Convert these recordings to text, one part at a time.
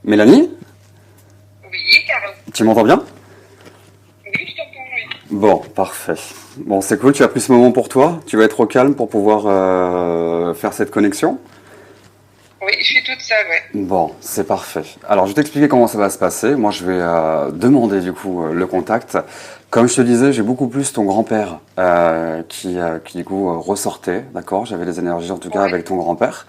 Mélanie, Oui, Carole. tu m'entends bien? Oui, je t'entends, oui. Bon, parfait. Bon, c'est cool, tu as pris ce moment pour toi. Tu vas être au calme pour pouvoir faire cette connexion. Oui, je suis toute seule, ouais. Bon, c'est parfait. Alors, je vais t'expliquer comment ça va se passer. Moi, je vais demander du coup le contact. Comme je te disais, j'ai beaucoup plus ton grand-père qui du coup ressortait, d'accord? J'avais des énergies en tout cas Ouais. avec ton grand-père.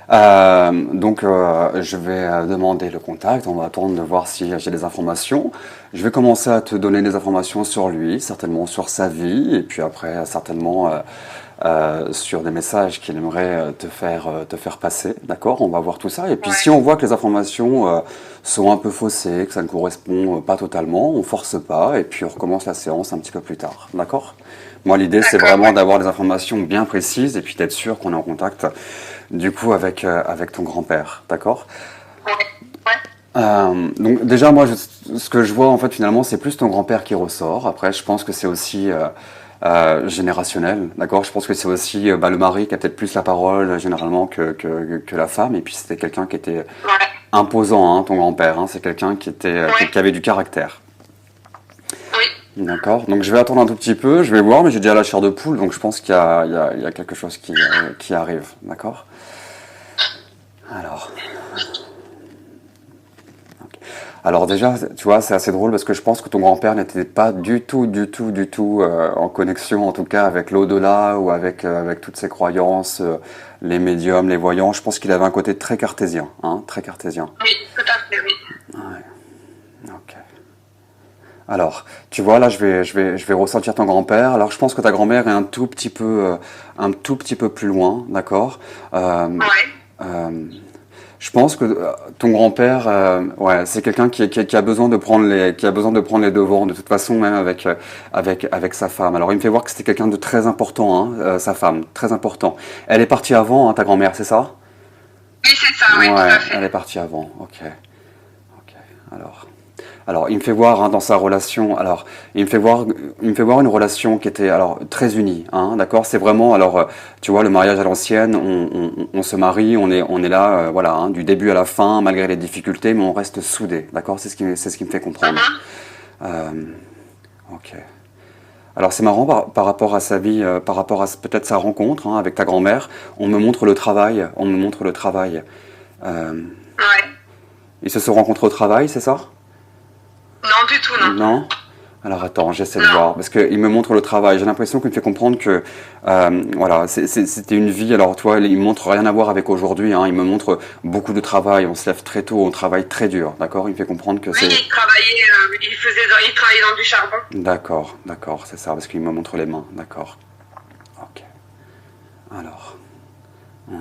Je vais demander le contact. On va attendre de voir si j'ai des informations. Je vais commencer à te donner des informations sur lui, certainement sur sa vie, et puis après certainement sur des messages qu'il aimerait te faire passer, d'accord? On va voir tout ça. Et puis si Ouais. on voit que les informations sont un peu faussées, que ça ne correspond pas totalement, on force pas, et puis on recommence la séance un petit peu plus tard, d'accord? Moi, l'idée, c'est D'accord, vraiment ouais. d'avoir des informations bien précises et puis d'être sûr qu'on est en contact, du coup, avec ton grand-père, d'accord? Ouais. Ouais. Donc déjà, moi, ce que je vois, en fait, finalement, c'est plus ton grand-père qui ressort. Après, je pense que c'est aussi générationnel, d'accord? Je pense que c'est aussi le mari qui a peut-être plus la parole généralement que la femme. Et puis, c'était quelqu'un qui était Ouais. imposant, hein, ton grand-père. Hein. C'est quelqu'un qui était, Ouais. qui avait du caractère. Oui. D'accord. Donc je vais attendre un tout petit peu, je vais voir, mais j'ai déjà la chair de poule, donc je pense qu'il y a quelque chose qui arrive. D'accord. Alors, alors déjà, tu vois, c'est assez drôle parce que je pense que ton grand-père n'était pas du tout en connexion, en tout cas avec l'au-delà ou avec toutes ses croyances, les médiums, les voyants. Je pense qu'il avait un côté très cartésien, hein, très cartésien. Oui, tout à fait, oui. Ok. Alors, tu vois, là, je vais ressentir ton grand-père. Alors, je pense que ta grand-mère est un tout petit peu plus loin, d'accord. Euh, Ouais. euh, je pense que ton grand-père, ouais, c'est quelqu'un qui a besoin de prendre qui a besoin de prendre les devants, de toute façon, même avec sa femme. Alors, il me fait voir que c'était quelqu'un de très important, hein, sa femme, très important. Elle est partie avant, hein, ta grand-mère, c'est ça? Oui, c'est ça, oui, tout Ouais, à fait. elle est partie avant. Ok, ok. Alors. Alors, il me fait voir hein, dans sa relation. Alors, il me fait voir une relation qui était alors très unie. Hein, d'accord. C'est vraiment tu vois, le mariage à l'ancienne. On se marie, on est là, voilà, hein, du début à la fin, malgré les difficultés, mais on reste soudés. D'accord. C'est ce qui me fait comprendre. Mhm. Euh, ok. Alors c'est marrant par rapport à sa vie, par rapport à peut-être sa rencontre hein, avec ta grand-mère. On me montre le travail. On me montre le travail. Euh, Ouais. ils se sont rencontrés au travail, c'est ça? Non, du tout, non. Non? Alors attends, j'essaie de Non. voir, parce qu'il me montre le travail. J'ai l'impression qu'il me fait comprendre que voilà, c'était une vie. Alors toi, il me montre rien à voir avec aujourd'hui. Hein. Il me montre beaucoup de travail. On se lève très tôt, on travaille très dur. D'accord? Il me fait comprendre que Oui, c'est. il travaillait dans du charbon. D'accord, d'accord, c'est ça, parce qu'il me montre les mains. D'accord. Ok. Alors, ouais.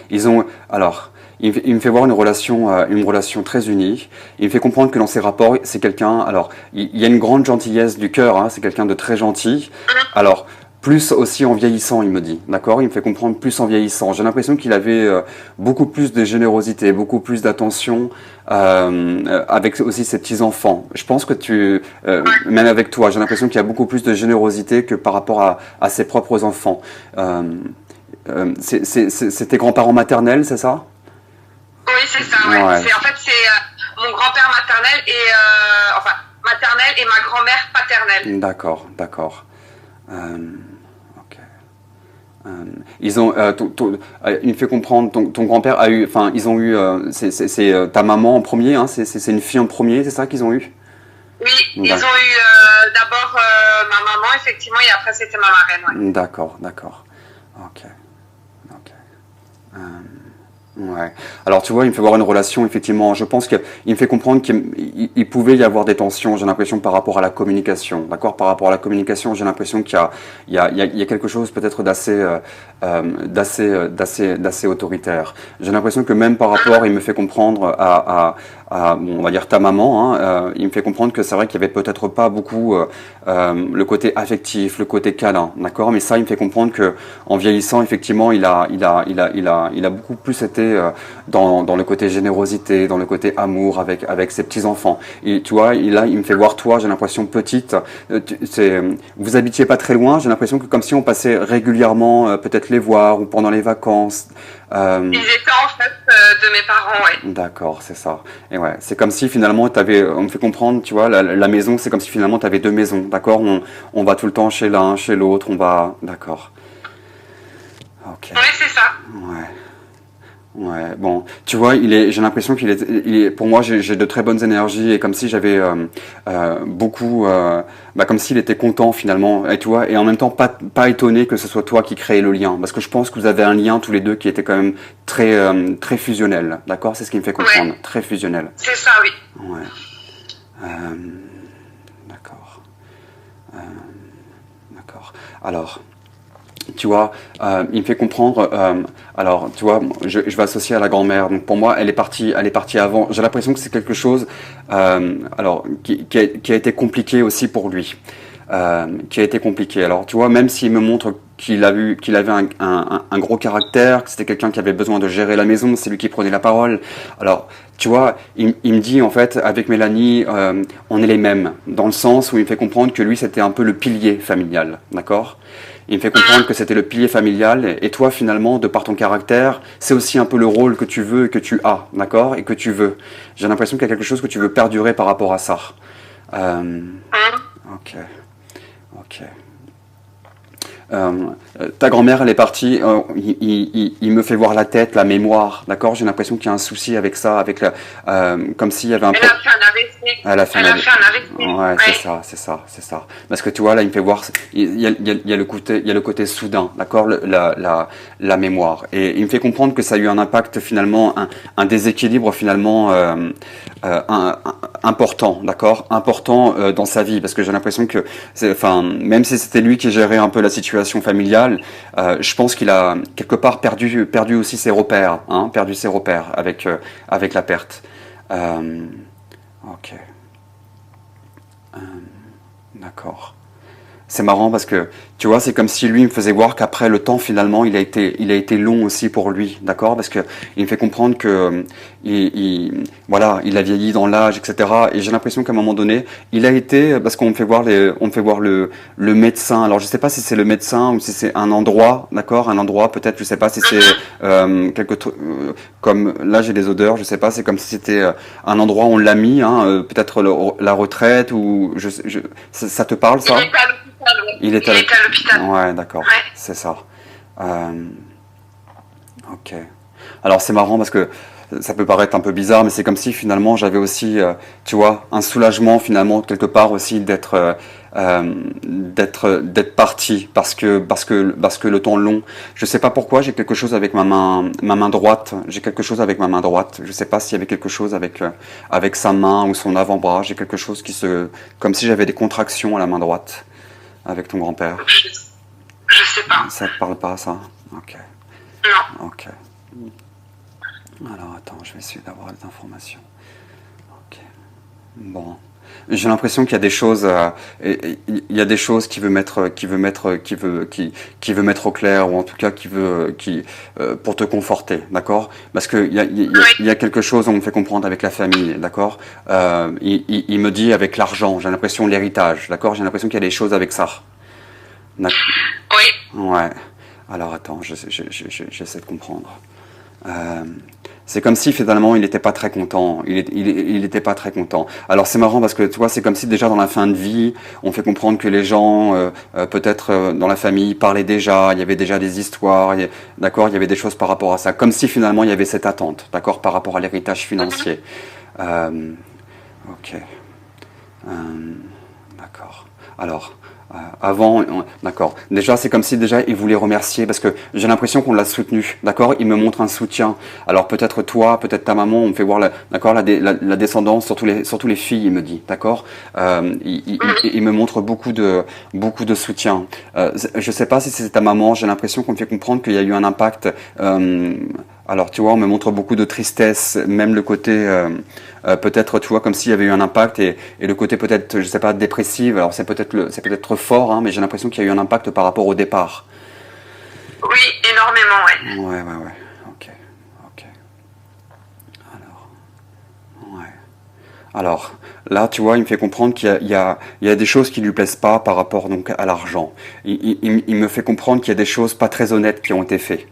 Ils ont, alors, il me fait voir une relation très unie. Il me fait comprendre que dans ses rapports, c'est quelqu'un. Alors, il y a une grande gentillesse du cœur. Hein, c'est quelqu'un de très gentil. Mhm. Alors, plus aussi en vieillissant, il me dit. D'accord. Il me fait comprendre plus en vieillissant. J'ai l'impression qu'il avait beaucoup plus de générosité, beaucoup plus d'attention avec aussi ses petits enfants. Je pense que Ouais. même avec toi, j'ai l'impression qu'il y a beaucoup plus de générosité que par rapport à ses propres enfants. Euh, c'est tes grands-parents maternels, c'est ça? Oui, c'est ça, ouais. Ouais, C'est mon grand-père maternel enfin, maternel et ma grand-mère paternelle. d'accord, d'accord. Euh, ok. Euh, ils ont, il me fait comprendre, ton grand-père a eu, enfin, ils ont eu, ta maman en premier, hein, c'est une fille en premier, c'est ça qu'ils ont eu? Oui, ils ont D'ac- eu d'abord ma maman, effectivement, et après c'était ma marraine, ouais. D'accord, d'accord. Ok, ok. Euh, Ouais. Alors tu vois, il me fait voir une relation, effectivement. Je pense qu'il me fait comprendre qu'il pouvait y avoir des tensions, j'ai l'impression, par rapport à la communication. D'accord? Par rapport à la communication, j'ai l'impression qu'il y a quelque chose peut-être d'assez autoritaire. J'ai l'impression que même par rapport, il me fait comprendre bon, on va dire ta maman, hein, il me fait comprendre que c'est vrai qu'il y avait peut-être pas beaucoup le côté affectif, le côté câlin, d'accord? Mais ça, il me fait comprendre que en vieillissant, effectivement, il a beaucoup plus été dans le côté générosité, dans le côté amour avec ses petits enfants. Et tu vois, là, il me fait voir toi, j'ai l'impression petite. Vous habitiez pas très loin. J'ai l'impression que comme si on passait régulièrement, peut-être les voir ou pendant les vacances. Ils étaient en fait de mes parents, ouais. D'accord, c'est ça. Et ouais, c'est comme si finalement on me fait comprendre, tu vois, la maison, c'est comme si finalement tu avais deux maisons, d'accord? On va tout le temps chez l'un, chez l'autre, on va, d'accord. Ok. Oui, c'est ça. Ouais. Ouais, bon, tu vois, j'ai l'impression pour moi, j'ai de très bonnes énergies et comme si j'avais beaucoup, comme s'il était content finalement, et tu vois, et en même temps pas étonné que ce soit toi qui crée le lien, parce que je pense que vous avez un lien tous les deux qui était quand même très fusionnel, d'accord? C'est ce qui me fait comprendre, Ouais, très fusionnel. c'est ça, oui. Ouais, euh, d'accord, d'accord. Alors. Tu vois, il me fait comprendre. Alors, tu vois, je vais associer à la grand-mère. Donc, pour moi, elle est partie avant. J'ai l'impression que c'est quelque chose, alors, qui a été compliqué aussi pour lui, qui a été compliqué. Alors, tu vois, même s'il me montre qu'il avait un gros caractère, que c'était quelqu'un qui avait besoin de gérer la maison, c'est lui qui prenait la parole. Alors, tu vois, il me dit en fait, avec Mélanie, on est les mêmes, dans le sens où il me fait comprendre que lui, c'était un peu le pilier familial, d'accord? Il me fait comprendre que c'était le pilier familial, et toi, finalement, de par ton caractère, c'est aussi un peu le rôle que tu veux et que tu as, d'accord? Et que tu veux. J'ai l'impression qu'il y a quelque chose que tu veux perdurer par rapport à ça. Euh, ok, ok. Ta grand-mère, elle est partie, il me fait voir la tête, la mémoire, d'accord? J'ai l'impression qu'il y a un souci avec ça, comme s'il y avait un Elle peu... a fait un AVC. Elle a fait Elle un a AVC. fait un AVC. Ouais, c'est Ouais. ça, c'est ça, c'est ça. Parce que tu vois, là, il me fait voir, il y a le côté soudain, d'accord, la mémoire. Et il me fait comprendre que ça a eu un impact finalement, un déséquilibre finalement important, d'accord, important dans sa vie, parce que j'ai l'impression que, enfin, même si c'était lui qui gérait un peu la situation familiale, je pense qu'il a quelque part perdu aussi ses repères, hein, perdu ses repères avec la perte. Ok. D'accord. C'est marrant parce que, tu vois, c'est comme si lui me faisait voir qu'après le temps, finalement, il a été long aussi pour lui, d'accord? Parce que il me fait comprendre que, voilà, il a vieilli dans l'âge, etc. Et j'ai l'impression qu'à un moment donné, il a été, parce on me fait voir le médecin. Alors, je sais pas si c'est le médecin ou si c'est un endroit, d'accord? Un endroit, peut-être, je sais pas si c'est comme là j'ai des odeurs, je sais pas, c'est comme si c'était un endroit où on l'a mis, hein, peut-être la retraite ou ça te parle Il ça? était à l'hôpital, oui. Il est Il était à l'hôpital. Ouais, d'accord, Ouais. c'est ça. Euh, ok. Alors c'est marrant parce que ça peut paraître un peu bizarre, mais c'est comme si finalement j'avais aussi, tu vois, un soulagement finalement quelque part aussi d'être parti parce que le temps long. Je sais pas pourquoi j'ai quelque chose avec ma main droite. J'ai quelque chose avec ma main droite. Je sais pas s'il y avait quelque chose avec sa main ou son avant-bras. J'ai quelque chose comme si j'avais des contractions à la main droite avec ton grand-père. Je sais pas. Ça te parle pas ça? Ok, Non. ok. Alors attends, je vais essayer d'avoir des informations. Ok. Bon. J'ai l'impression qu'il y a des choses, il y a des choses qui veut mettre au clair, ou en tout cas pour te conforter, d'accord? Parce que il y a quelque chose, on me fait comprendre avec la famille, d'accord? Il me dit avec l'argent, j'ai l'impression l'héritage, d'accord? J'ai l'impression qu'il y a des choses avec ça. D'accord. Oui. Ouais. Alors attends, j'essaie de comprendre. Euh, c'est comme si finalement il n'était pas très content. Il était pas très content. Alors c'est marrant parce que tu vois, c'est comme si déjà dans la fin de vie, on fait comprendre que les gens, peut-être dans la famille, parlaient déjà. Il y avait déjà des histoires. D'accord, il y avait des choses par rapport à ça. Comme si finalement il y avait cette attente, d'accord, par rapport à l'héritage financier. Ok. D'accord. Alors. D'accord. Déjà, c'est comme si déjà il voulait remercier parce que j'ai l'impression qu'on l'a soutenu. D'accord. Il me montre un soutien. Alors peut-être toi, peut-être ta maman, on me fait voir la descendance, surtout les filles, il me dit. D'accord. Il me montre beaucoup de soutien. Je sais pas si c'est ta maman. J'ai l'impression qu'on me fait comprendre qu'il y a eu un impact. Alors tu vois, on me montre beaucoup de tristesse, même le côté peut-être, tu vois, comme s'il y avait eu un impact et le côté peut-être, je sais pas, dépressif. Alors c'est peut-être fort, hein, mais j'ai l'impression qu'il y a eu un impact par rapport au départ. Oui, énormément, ouais. Ouais. Ok. Alors, là, tu vois, il me fait comprendre qu'il y a des choses qui lui plaisent pas par rapport donc à l'argent. Il me fait comprendre qu'il y a des choses pas très honnêtes qui ont été faites.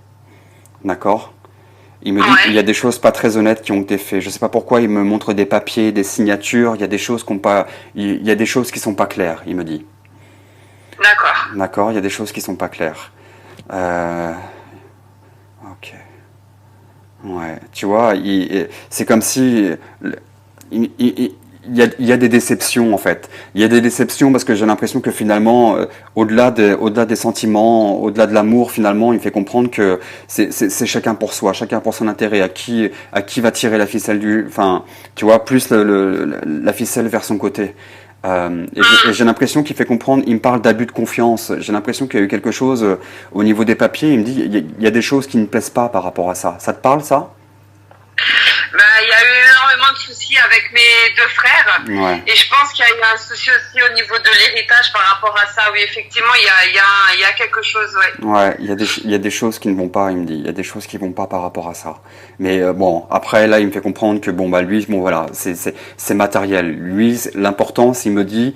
D'accord? Il me dit qu'il y a des choses pas très honnêtes qui ont été faites. Je sais pas pourquoi il me montre des papiers, des signatures. Il y a des choses qui ont pas, il y a des choses qui sont pas claires. Il me dit. D'accord. D'accord, il y a des choses qui sont pas claires. Ok. Ouais. Tu vois, c'est comme si il y a des déceptions en fait. Il y a des déceptions parce que j'ai l'impression que finalement, au-delà des sentiments, au-delà de l'amour, finalement, il me fait comprendre que c'est chacun pour soi, chacun pour son intérêt. À qui va tirer la ficelle enfin, tu vois, plus la ficelle vers son côté. Et j'ai l'impression qu'il fait comprendre. Il me parle d'abus de confiance. J'ai l'impression qu'il y a eu quelque chose au niveau des papiers. Il me dit il y a des choses qui ne plaisent pas par rapport à ça. Ça te parle ça? Bah, il y a eu énormément de soucis avec mes deux frères. Ouais. Et je pense qu'il y a eu un souci aussi au niveau de l'héritage par rapport à ça. Oui, effectivement, il y a quelque chose, ouais. Ouais, il y a des choses qui ne vont pas, il me dit. Il y a des choses qui vont pas par rapport à ça. Mais bon, après, là, il me fait comprendre que, bon, bah, lui, bon, voilà, c'est matériel. Lui, l'importance, il me dit,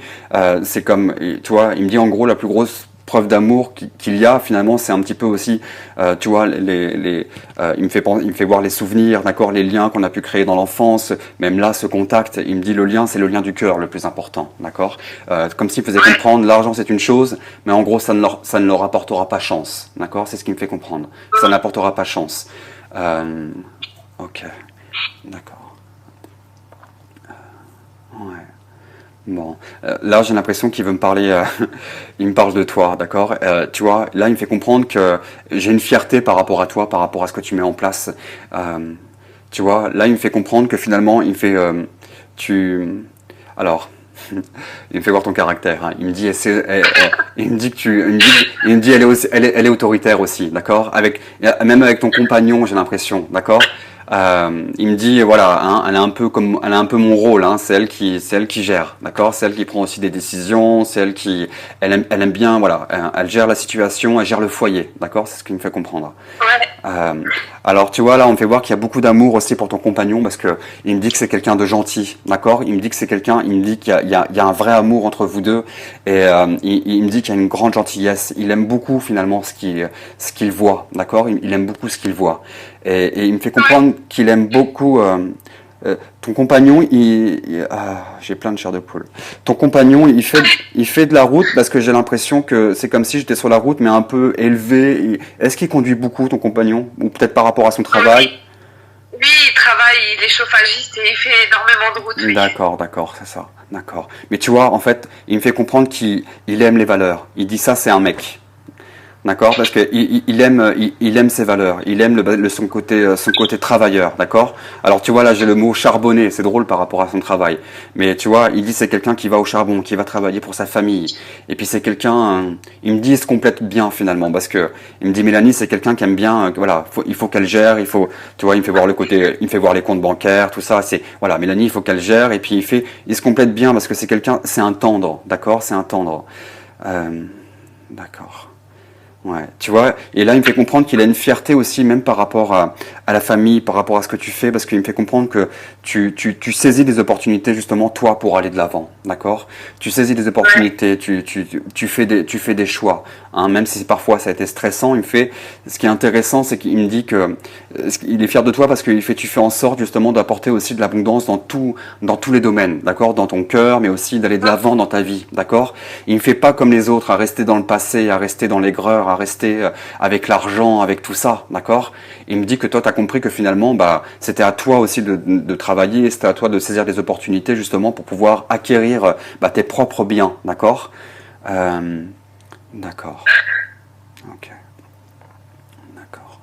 c'est comme, tu vois, il me dit, en gros, la plus grosse preuve d'amour qu'il y a finalement, c'est un petit peu aussi, tu vois, il me fait voir les souvenirs, d'accord, les liens qu'on a pu créer dans l'enfance. Même là, ce contact, il me dit le lien, c'est le lien du cœur le plus important, d'accord. Comme s'il faisait comprendre, l'argent c'est une chose, mais en gros ça ne leur apportera pas chance, d'accord. C'est ce qui me fait comprendre. Ça n'apportera pas chance. Ok, d'accord. Ouais. Bon, là j'ai l'impression qu'il veut me parler, il me parle de toi, d'accord. Tu vois, là il me fait comprendre que j'ai une fierté par rapport à toi, par rapport à ce que tu mets en place. Tu vois, là il me fait comprendre que finalement il me fait, alors, il me fait voir ton caractère. Hein. Il me dit, il me dit que il me dit elle est autoritaire aussi, d'accord. Même avec ton compagnon, j'ai l'impression, d'accord. Il me dit voilà, hein, elle a un peu mon rôle, hein, c'est elle qui gère, d'accord, c'est elle qui prend aussi des décisions, c'est elle qui, elle aime bien, voilà, elle gère la situation, elle gère le foyer, d'accord, c'est ce qui me fait comprendre. Ouais. Alors tu vois là, on me fait voir qu'il y a beaucoup d'amour aussi pour ton compagnon parce que il me dit que c'est quelqu'un de gentil, d'accord, il me dit que c'est quelqu'un, il me dit qu'il y a un vrai amour entre vous deux et il me dit qu'il y a une grande gentillesse, il aime beaucoup finalement ce qu'il voit, d'accord, il aime beaucoup ce qu'il voit. Et il me fait comprendre qu'il aime beaucoup ton compagnon. J'ai plein de chair de poule. Ton compagnon, il fait de la route parce que j'ai l'impression que c'est comme si j'étais sur la route, mais un peu élevé. Est-ce qu'il conduit beaucoup, ton compagnon, ou peut-être par rapport à son travail? Oui, il travaille, il est chauffagiste et il fait énormément de route. Oui. D'accord, c'est ça. D'accord. Mais tu vois, en fait, il me fait comprendre qu'il aime les valeurs. Il dit ça, c'est un mec. D'accord, parce que il aime ses valeurs, il aime son côté travailleur, d'accord. Alors tu vois là j'ai le mot charbonné, c'est drôle par rapport à son travail, mais tu vois il dit c'est quelqu'un qui va au charbon, qui va travailler pour sa famille, et puis c'est quelqu'un, il me dit il se complète bien finalement, parce que il me dit Mélanie c'est quelqu'un qui aime bien, voilà, il faut qu'elle gère, tu vois il me fait voir il me fait voir les comptes bancaires, tout ça, c'est voilà Mélanie il faut qu'elle gère, et puis il se complète bien parce que c'est quelqu'un, c'est un tendre, d'accord, c'est un tendre, d'accord. Ouais, tu vois, et là il me fait comprendre qu'il a une fierté aussi, même par rapport à la famille, par rapport à ce que tu fais, parce qu'il me fait comprendre que tu saisis des opportunités justement toi pour aller de l'avant, d'accord. Tu saisis des opportunités, tu fais des choix, hein, même si parfois ça a été stressant. Ce qui est intéressant, c'est qu'il me dit que il est fier de toi parce que tu fais en sorte justement d'apporter aussi de l'abondance dans tous les domaines, d'accord, dans ton cœur, mais aussi d'aller de l'avant dans ta vie, d'accord. Il ne fait pas comme les autres à rester dans le passé, à rester dans l'aigreur, à rester avec l'argent, avec tout ça, d'accord. Il me dit que toi, tu as compris que finalement, bah, c'était à toi aussi de travailler, c'était à toi de saisir des opportunités justement pour pouvoir acquérir tes propres biens, d'accord. D'accord. Ok. D'accord.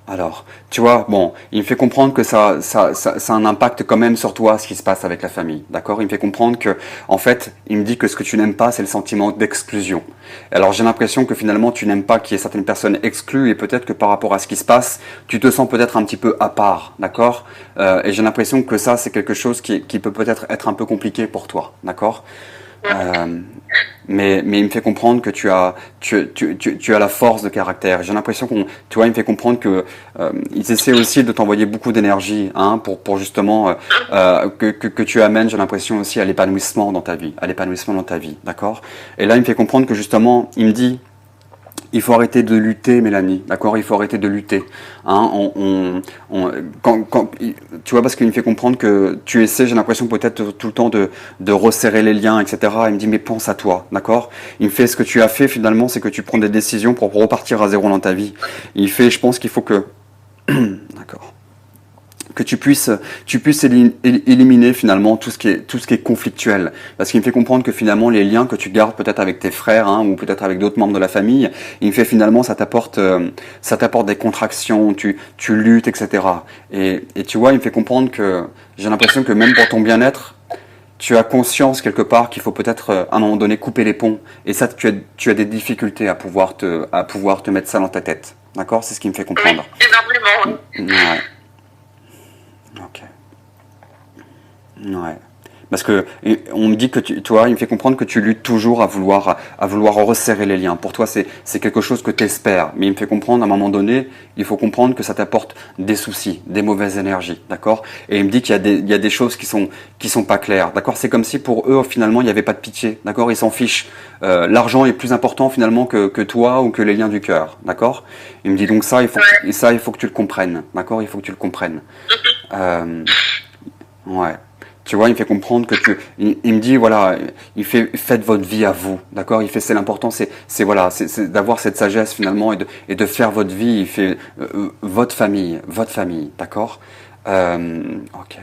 Alors, tu vois, bon, il me fait comprendre que ça a un impact quand même sur toi, ce qui se passe avec la famille, d'accord. Il me fait comprendre que, en fait, il me dit que ce que tu n'aimes pas, c'est le sentiment d'exclusion. Alors, j'ai l'impression que finalement, tu n'aimes pas qu'il y ait certaines personnes exclues, et peut-être que par rapport à ce qui se passe, tu te sens peut-être un petit peu à part, d'accord. Et j'ai l'impression que ça, c'est quelque chose qui peut peut-être être un peu compliqué pour toi, d'accord. Mais il me fait comprendre que tu as la force de caractère. J'ai l'impression tu vois, il me fait comprendre que ils essaient aussi de t'envoyer beaucoup d'énergie, hein, pour justement que tu amènes. J'ai l'impression aussi à l'épanouissement dans ta vie, d'accord. Et là, il me fait comprendre que justement, il me dit Il faut arrêter de lutter, Mélanie, d'accord? Il faut arrêter de lutter. Hein, tu vois, parce qu'il me fait comprendre que tu essaies, j'ai l'impression peut-être tout le temps de resserrer les liens, etc. Il me dit, mais pense à toi, d'accord? Il me fait, ce que tu as fait finalement, c'est que tu prends des décisions pour repartir à zéro dans ta vie. Il fait, je pense qu'il faut que... D'accord. Que tu puisses éliminer finalement tout ce qui est conflictuel, parce qu'il me fait comprendre que finalement les liens que tu gardes peut-être avec tes frères, hein, ou peut-être avec d'autres membres de la famille, il me fait finalement ça t'apporte des contractions, tu luttes, etc. Et tu vois, il me fait comprendre que j'ai l'impression que même pour ton bien-être, tu as conscience quelque part qu'il faut peut-être à un moment donné couper les ponts, et ça tu as des difficultés à pouvoir te mettre ça dans ta tête, d'accord? C'est ce qui me fait comprendre. Oui, énormément. Ouais. Ok. Ouais. Parce que on me dit que tu vois, il me fait comprendre que tu luttes toujours à vouloir resserrer les liens. Pour toi, c'est quelque chose que tu espères, mais il me fait comprendre à un moment donné, il faut comprendre que ça t'apporte des soucis, des mauvaises énergies, d'accord? Et il me dit qu'il y a des choses qui sont pas claires, d'accord? C'est comme si pour eux finalement il n'y avait pas de pitié, d'accord? Ils s'en fichent. L'argent est plus important finalement que toi ou que les liens du cœur, d'accord? Il me dit donc ça, il faut que tu le comprennes, d'accord? Il faut que tu le comprennes. Ouais. Tu vois, il me fait comprendre que il me dit, voilà, faites votre vie à vous, d'accord? Il fait, c'est l'important, c'est voilà, c'est d'avoir cette sagesse finalement et de faire votre vie. Il fait votre famille, d'accord? Ok.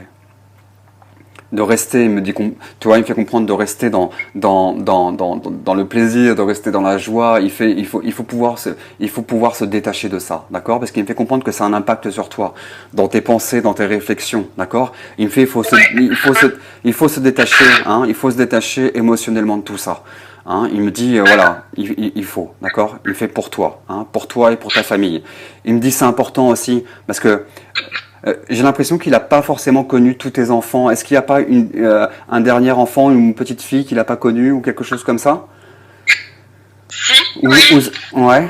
De rester, il me dit, tu vois, il me fait comprendre de rester dans le plaisir, de rester dans la joie. Il faut pouvoir se détacher de ça, d'accord? Parce qu'il me fait comprendre que ça a un impact sur toi, dans tes pensées, dans tes réflexions, d'accord? Il me fait, il faut se détacher, hein, il faut se détacher émotionnellement de tout ça. Hein, il me dit, voilà, il faut, d'accord? Il fait pour toi, hein, pour toi et pour ta famille. Il me dit, c'est important aussi, parce que j'ai l'impression qu'il n'a pas forcément connu tous tes enfants. Est-ce qu'il n'y a pas un dernier enfant, une petite fille qu'il n'a pas connue ou quelque chose comme ça? Si, oui. Ouais.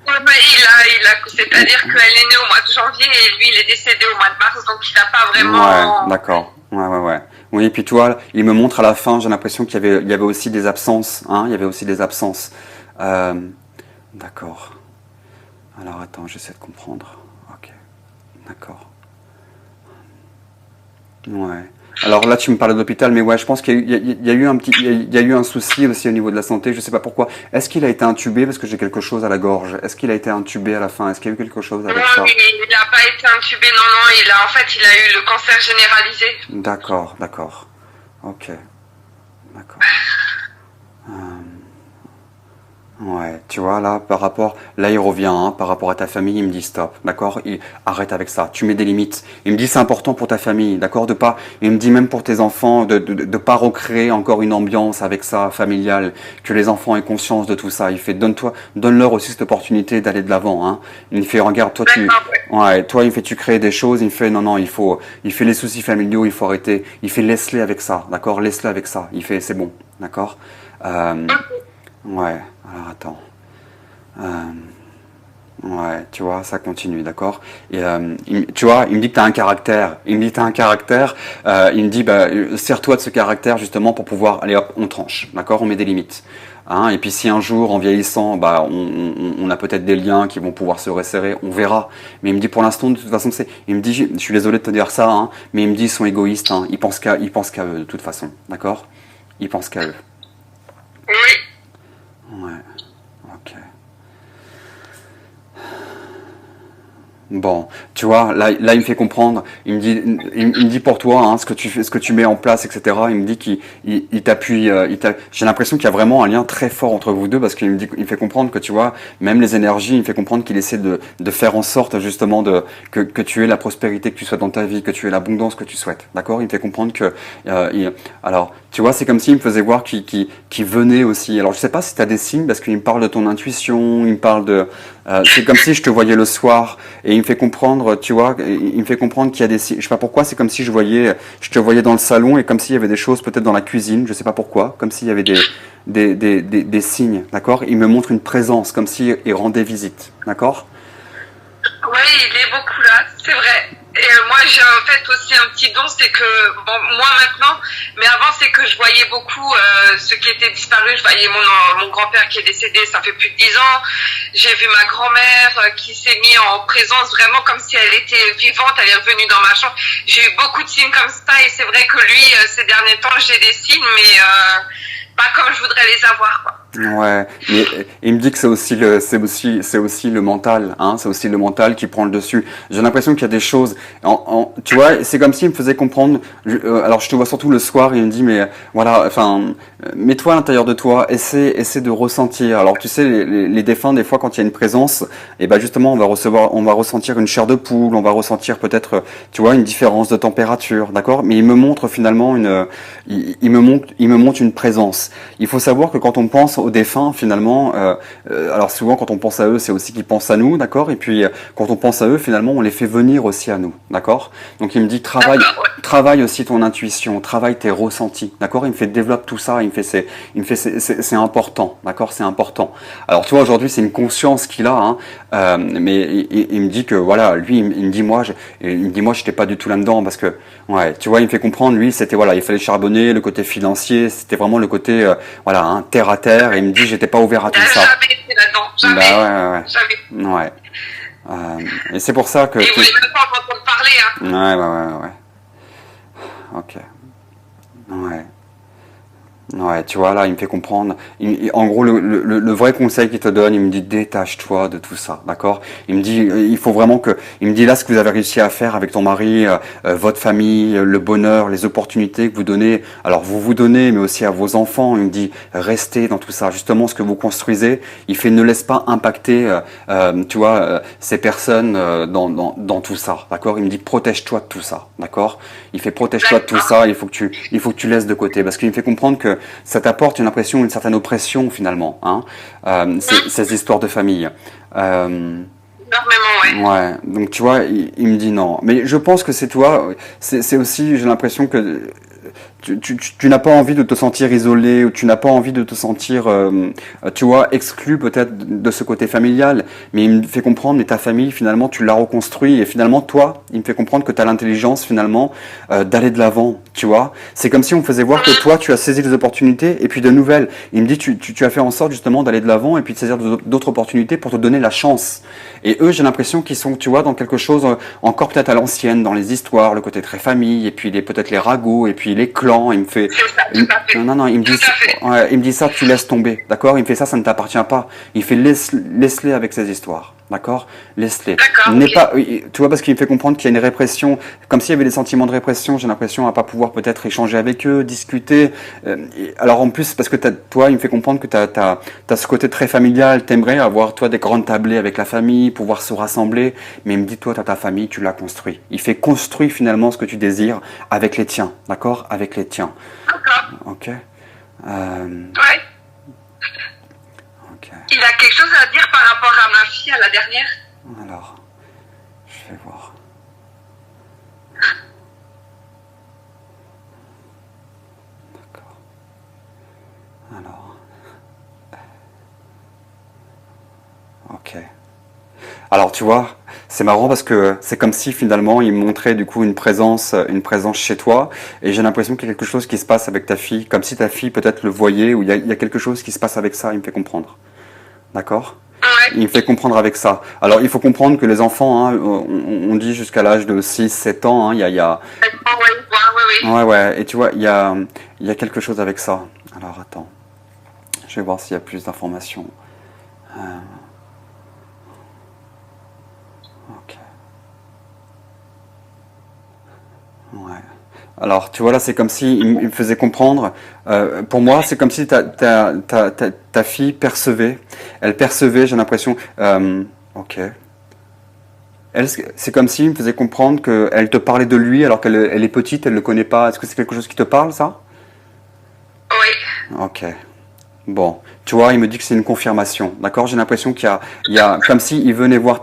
C'est-à-dire qu'elle est née au mois de janvier et lui, il est décédé au mois de mars, donc il n'a pas vraiment... Ouais, d'accord. Ouais. Oui, et puis toi, il me montre à la fin, j'ai l'impression qu'il y avait aussi des absences. Hein, il y avait aussi des absences. D'accord. Alors attends, j'essaie de comprendre. Ok. D'accord. Ouais. Alors là, tu me parles de l'hôpital, mais ouais, je pense qu'il y a eu un souci aussi au niveau de la santé. Je sais pas pourquoi. Est-ce qu'il a été intubé parce que j'ai quelque chose à la gorge? Est-ce qu'il a été intubé à la fin? Est-ce qu'il y a eu quelque chose avec ça? Non, il n'a pas été intubé. Non. Il a eu le cancer généralisé. D'accord. Ok. D'accord. Ouais, tu vois, là, là, il revient, hein, par rapport à ta famille, il me dit stop, d'accord? Arrête avec ça, tu mets des limites. Il me dit c'est important pour ta famille, d'accord? Il me dit même pour tes enfants, de pas recréer encore une ambiance avec ça, familiale, que les enfants aient conscience de tout ça. Il fait, donne-leur aussi cette opportunité d'aller de l'avant, hein. Il me fait, regarde, toi, il me fait, tu crées des choses, il me fait, non, il fait les soucis familiaux, il faut arrêter. Il fait, laisse-les avec ça, d'accord? Laisse-les avec ça. Il fait, c'est bon, d'accord? Ouais, alors attends. Ouais, tu vois, ça continue, d'accord? Et tu vois, il me dit que tu as un caractère. Il me dit, bah, sers-toi de ce caractère justement pour pouvoir, allez hop, on tranche, d'accord? On met des limites. Hein, et puis si un jour, en vieillissant, bah, on a peut-être des liens qui vont pouvoir se resserrer, on verra. Mais il me dit pour l'instant, de toute façon, il me dit, je suis désolé de te dire ça, hein, mais il me dit, ils sont égoïstes, hein, ils pensent qu'à eux de toute façon, d'accord? Ils pensent qu'à eux. Oui. Ouais, ok. Bon, tu vois, là, il me fait comprendre. Il me dit pour toi, hein, ce que tu mets en place, etc. Il me dit qu'il t'appuie. J'ai l'impression qu'il y a vraiment un lien très fort entre vous deux parce qu'il me fait comprendre que tu vois, même les énergies, il me fait comprendre qu'il essaie de faire en sorte justement que tu aies la prospérité que tu souhaites dans ta vie, que tu aies l'abondance que tu souhaites. D'accord? Il me fait comprendre que, alors, tu vois, c'est comme s'il me faisait voir qu'il venait aussi. Alors, je sais pas si tu as des signes parce qu'il me parle de ton intuition, il me parle de, c'est comme si je te voyais le soir et il me fait comprendre, tu vois, il me fait comprendre qu'il y a des signes. Je sais pas pourquoi, c'est comme si je te voyais dans le salon et comme s'il y avait des choses peut-être dans la cuisine, je sais pas pourquoi, comme s'il y avait des signes, d'accord? Il me montre une présence, comme s'il rendait visite, d'accord? Oui, il est beaucoup là, c'est vrai. Et moi, j'ai en fait aussi un petit don, c'est que, bon, moi maintenant, mais avant, c'est que je voyais beaucoup ceux qui étaient disparus. Je voyais mon grand-père qui est décédé, ça fait plus de 10 ans. J'ai vu ma grand-mère qui s'est mise en présence vraiment comme si elle était vivante, elle est revenue dans ma chambre. J'ai eu beaucoup de signes comme ça et c'est vrai que lui, ces derniers temps, j'ai des signes, mais pas comme je voudrais les avoir, quoi. Ouais, mais il me dit que c'est aussi le mental, hein, c'est aussi le mental qui prend le dessus. J'ai l'impression qu'il y a des choses, tu vois, c'est comme s'il me faisait comprendre. Alors je te vois surtout le soir, et il me dit, mais voilà, enfin, mets-toi à l'intérieur de toi, essaie de ressentir. Alors tu sais, les défunts, des fois, quand il y a une présence, et ben justement, on va ressentir une chair de poule, on va ressentir peut-être, tu vois, une différence de température, d'accord? Mais il me montre finalement il me montre une présence. Il faut savoir que quand on pense aux défunts, finalement, alors souvent quand on pense à eux, c'est aussi qu'ils pensent à nous, d'accord? Et puis quand on pense à eux, finalement, on les fait venir aussi à nous, d'accord? Donc il me dit travaille aussi ton intuition, travaille tes ressentis, d'accord? Il me fait développe tout ça, c'est important, d'accord? C'est important. Alors tu vois, aujourd'hui c'est une conscience qu'il a, hein, mais il me dit que voilà, lui, il me dit moi, j'étais pas du tout là-dedans parce que ouais, tu vois, il me fait comprendre, lui, c'était voilà, il fallait charbonner, le côté financier, c'était vraiment le côté voilà, hein, terre à terre. Et il me dit, j'étais pas ouvert à tout ça. Jamais été là-dedans, jamais. Bah Jamais. ouais, ouais. Et c'est pour ça que. Et il voulait même pas en entendre parler, hein. Ouais. Ok. Ouais. Ouais, tu vois, là, il me fait comprendre. En gros, le vrai conseil qu'il te donne, il me dit détache-toi de tout ça, d'accord? Il me dit, il faut vraiment que, il me dit là, ce que vous avez réussi à faire avec ton mari, votre famille, le bonheur, les opportunités que vous donnez. Alors, vous donnez, mais aussi à vos enfants. Il me dit, restez dans tout ça. Justement, ce que vous construisez, il fait, ne laisse pas impacter, tu vois, ces personnes dans tout ça, d'accord? Il me dit, protège-toi de tout ça, d'accord? Il fait, protège-toi de tout ça. Il faut que tu laisses de côté, parce qu'il me fait comprendre que ça t'apporte une impression, une certaine oppression finalement, hein, ces histoires de famille. Énormément, ouais. Ouais, donc tu vois, il me dit non. Mais je pense que c'est toi, c'est aussi, j'ai l'impression que tu n'as pas envie de te sentir isolé ou tu n'as pas envie de te sentir, tu vois, exclu peut-être de ce côté familial. Mais il me fait comprendre, mais ta famille, finalement, tu l'as reconstruit. Et finalement, toi, il me fait comprendre que tu as l'intelligence, finalement, d'aller de l'avant, tu vois. C'est comme si on faisait voir que toi, tu as saisi les opportunités et puis de nouvelles. Il me dit, tu as fait en sorte, justement, d'aller de l'avant et puis de saisir d'autres opportunités pour te donner la chance. Et eux, j'ai l'impression qu'ils sont, tu vois, dans quelque chose encore peut-être à l'ancienne, dans les histoires, le côté très famille, et puis peut-être les ragots, et puis les clans. Il me fait, non, il me dit, ouais, il me dit ça, tu laisses tomber, d'accord? Il me fait ça, ça ne t'appartient pas. Il fait laisse-les avec ces histoires, d'accord? Laisse-les. N'est Okay. pas, tu vois, parce qu'il me fait comprendre qu'il y a une répression, comme s'il y avait des sentiments de répression. J'ai l'impression à pas pouvoir peut-être échanger avec eux, discuter. Alors en plus, parce que toi, il me fait comprendre que t'as ce côté très familial. T'aimerais avoir toi des grandes tablées avec la famille, pouvoir se rassembler. Mais il me dit, toi, t'as ta famille, tu l'as construit. Il fait construire finalement ce que tu désires avec les tiens, d'accord? Avec les tiens. D'accord. Ok. Ouais. Ok. Il a quelque chose à dire par rapport à ma fille, à la dernière? Alors, je vais voir. D'accord. Alors. Ok. Alors tu vois, c'est marrant parce que c'est comme si finalement il montrait du coup une présence chez toi, et j'ai l'impression qu'il y a quelque chose qui se passe avec ta fille, comme si ta fille peut-être le voyait, ou il y a quelque chose qui se passe avec ça, il me fait comprendre. D'accord? Ouais. Il me fait comprendre avec ça. Alors il faut comprendre que les enfants, hein, on dit jusqu'à l'âge de 6, 7 ans, hein, Ouais. ouais, et tu vois, il y a quelque chose avec ça. Alors attends, je vais voir s'il y a plus d'informations. Euh, ok. Ouais. Alors, tu vois, là, c'est comme si il me faisait comprendre. Pour moi, c'est comme si ta fille percevait. Elle percevait, j'ai l'impression. Ok. C'est comme si il me faisait comprendre qu'elle te parlait de lui alors elle est petite, elle ne le connaît pas. Est-ce que c'est quelque chose qui te parle, ça? Oui. Ok. Bon, tu vois, il me dit que c'est une confirmation, d'accord? J'ai l'impression il y a, comme s'il venait voir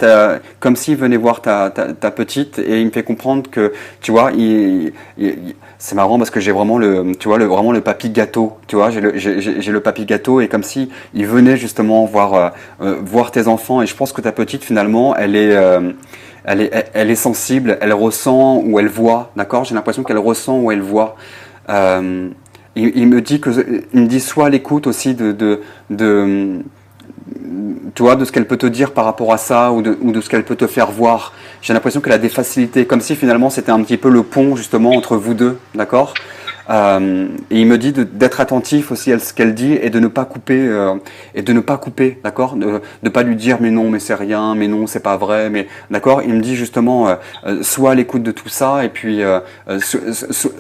comme s'il venait voir ta petite, et il me fait comprendre que, tu vois, c'est marrant parce que j'ai vraiment tu vois, vraiment le papy gâteau, tu vois, j'ai le papy gâteau, et comme si il venait justement voir tes enfants, et je pense que ta petite, finalement, elle est sensible, elle ressent ou elle voit, d'accord? J'ai l'impression qu'elle ressent ou elle voit. Euh, il me dit soit à l'écoute aussi de, tu vois, de ce qu'elle peut te dire par rapport à ça ou de ce qu'elle peut te faire voir. J'ai l'impression qu'elle a des facilités, comme si finalement c'était un petit peu le pont justement entre vous deux, d'accord? Et il me dit d'être attentif aussi à ce qu'elle dit et de ne pas couper, d'accord? De pas lui dire mais non, mais c'est rien, mais non, c'est pas vrai, mais d'accord? Il me dit justement sois à l'écoute de tout ça et puis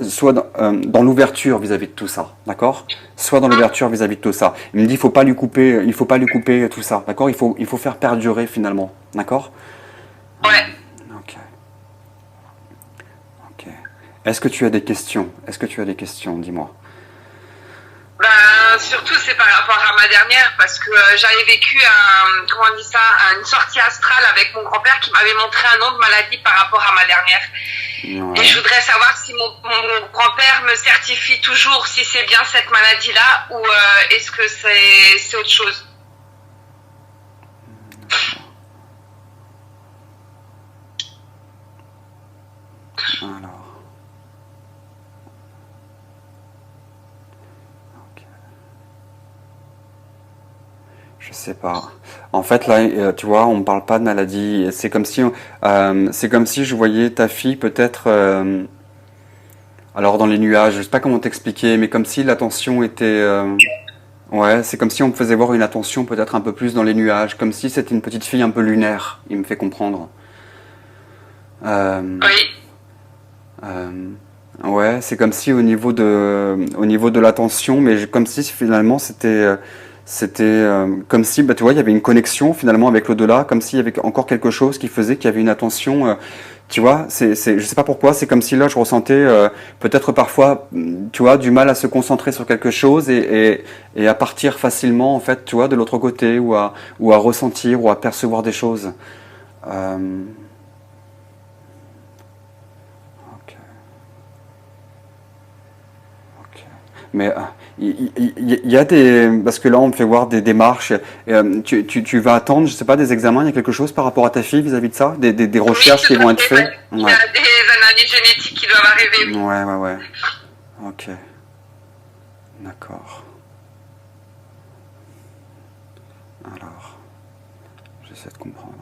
sois dans l'ouverture vis-à-vis de tout ça, d'accord? Soit dans l'ouverture vis-à-vis de tout ça. Il me dit il faut pas lui couper tout ça, d'accord? Il faut faire perdurer finalement, d'accord? Ouais. Ok. Ok. Est-ce que tu as des questions? Est-ce que tu as des questions? Dis-moi. Ben, surtout, c'est par rapport à ma dernière, parce que j'avais vécu comment on dit ça, une sortie astrale avec mon grand-père qui m'avait montré un nom de maladie par rapport à ma dernière. Ouais. Et je voudrais savoir si mon grand-père me certifie toujours si c'est bien cette maladie-là ou est-ce que c'est autre chose. Alors. Ok. Je sais pas. En fait, là, tu vois, on ne parle pas de maladie. C'est comme si je voyais ta fille peut-être, alors dans les nuages. Je sais pas comment t'expliquer, mais comme si l'attention était, ouais, c'est comme si on me faisait voir une attention peut-être un peu plus dans les nuages, comme si c'était une petite fille un peu lunaire. Il me fait comprendre. Euh, Oui. euh, ouais, c'est comme si au niveau de l'attention, mais comme si finalement c'était comme si, bah, tu vois, il y avait une connexion finalement avec l'au-delà, comme s'il y avait encore quelque chose qui faisait qu'il y avait une attention. Tu vois, je sais pas pourquoi, c'est comme si là je ressentais peut-être parfois, tu vois, du mal à se concentrer sur quelque chose et à partir facilement en fait, tu vois, de l'autre côté ou à ressentir ou à percevoir des choses. Euh, ok, ok. Mais il y a des... Parce que là, on me fait voir des démarches. Tu vas attendre, je sais pas, des examens, il y a quelque chose par rapport à ta fille vis-à-vis de ça? Des Oui, recherches qui tout vont à être fait, faites? ouais. Il y Ouais. a des analyses génétiques qui doivent arriver, oui. Ouais, ouais, ouais. Ok. D'accord. Alors, j'essaie de comprendre.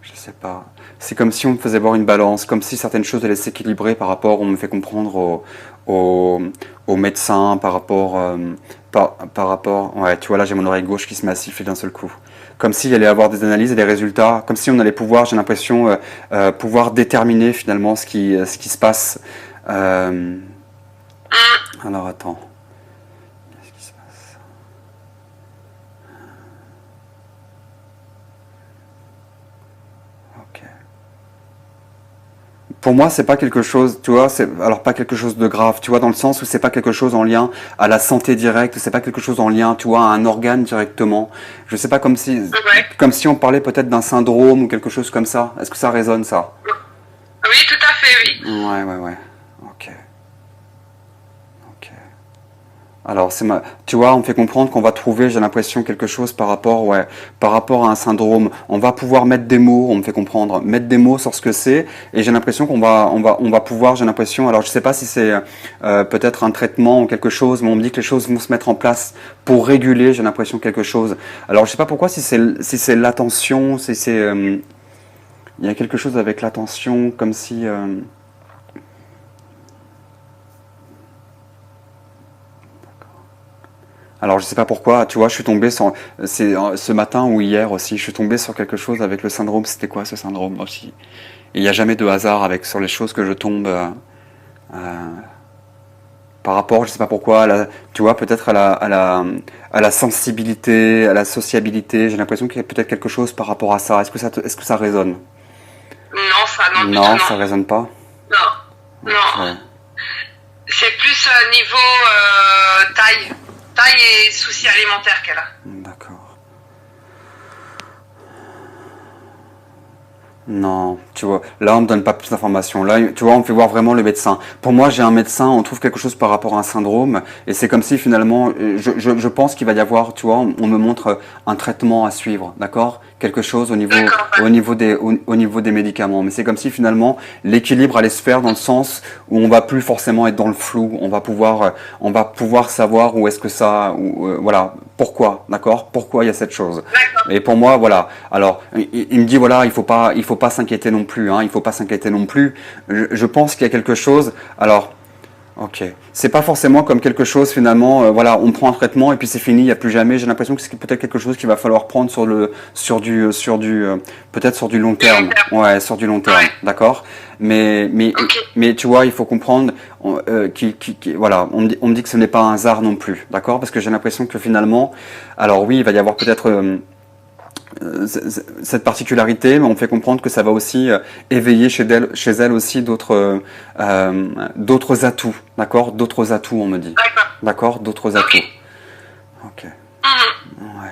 Je sais pas. C'est comme si on me faisait voir une balance, comme si certaines choses allaient s'équilibrer par rapport, on me fait comprendre au, au médecin, par rapport, ouais, tu vois, là j'ai mon oreille gauche qui se met à siffler d'un seul coup. Comme s'il allait avoir des analyses et des résultats, comme si on allait pouvoir, j'ai l'impression, pouvoir déterminer finalement ce qui se passe. Euh, alors attends, qu'est-ce qui se passe? Ok. Pour moi, c'est pas quelque chose, tu vois, c'est alors pas quelque chose de grave, tu vois, dans le sens où c'est pas quelque chose en lien à la santé directe, c'est pas quelque chose en lien, tu vois, à un organe directement. Je sais pas Ouais. comme si on parlait peut-être d'un syndrome ou quelque chose comme ça. Est-ce que ça résonne ça? Oui, tout à fait, oui. Ouais, ouais, ouais. Ok, ok. Alors, tu vois, on me fait comprendre qu'on va trouver, j'ai l'impression, quelque chose par rapport, ouais, par rapport à un syndrome. On va pouvoir mettre des mots, on me fait comprendre, mettre des mots sur ce que c'est, et j'ai l'impression on va pouvoir, j'ai l'impression, alors je sais pas si c'est peut-être un traitement ou quelque chose, mais on me dit que les choses vont se mettre en place pour réguler, j'ai l'impression, quelque chose. Alors, je sais pas pourquoi, si c'est l'attention, si c'est, il y a quelque chose avec l'attention, comme si, alors je sais pas pourquoi, tu vois, je suis tombé sur, c'est ce matin ou hier aussi, je suis tombé sur quelque chose avec le syndrome. C'était quoi ce syndrome aussi? Et il n'y a jamais de hasard avec sur les choses que je tombe euh, par rapport, je sais pas pourquoi, tu vois, peut-être à la sensibilité, à la sociabilité. J'ai l'impression qu'il y a peut-être quelque chose par rapport à ça. Est-ce que ça résonne? Non, ça, non, du tout, Non, ça non. résonne pas. Non, Ok, non. C'est plus niveau taille et soucis alimentaires qu'elle a. d'accord. Non, tu vois, là on me donne pas plus d'informations. Là, tu vois, on me fait voir vraiment le médecin. Pour moi, j'ai un médecin, on trouve quelque chose par rapport à un syndrome, et c'est comme si finalement, je pense qu'il va y avoir, tu vois, on me montre un traitement à suivre, d'accord? Quelque chose D'accord, au niveau des médicaments. Mais c'est comme si finalement l'équilibre allait se faire dans le sens où on va plus forcément être dans le flou. On va pouvoir savoir où est-ce que ça, voilà, pourquoi, d'accord? Pourquoi il y a cette chose. d'accord. Et pour moi, voilà. Alors, il me dit voilà, il faut pas s'inquiéter non plus, hein, il faut pas s'inquiéter non plus. Je pense qu'il y a quelque chose. Alors, ok, c'est pas forcément comme quelque chose finalement. Voilà, on prend un traitement et puis c'est fini, il y a plus jamais. J'ai l'impression que c'est peut-être quelque chose qu'il va falloir prendre peut-être sur du long Du long terme. terme. Ouais, sur du long terme, Ouais. d'accord. Mais mais Ok. mais tu vois, il faut comprendre. Voilà, on me dit que ce n'est pas un hasard non plus, d'accord, parce que j'ai l'impression que finalement, alors oui, il va y avoir peut-être cette particularité, mais on me fait comprendre que ça va aussi éveiller chez elle aussi d'autres atouts, d'accord? D'autres atouts, on me dit. D'accord. D'accord? D'autres Ok. atouts. Ok. Mhm. Ouais.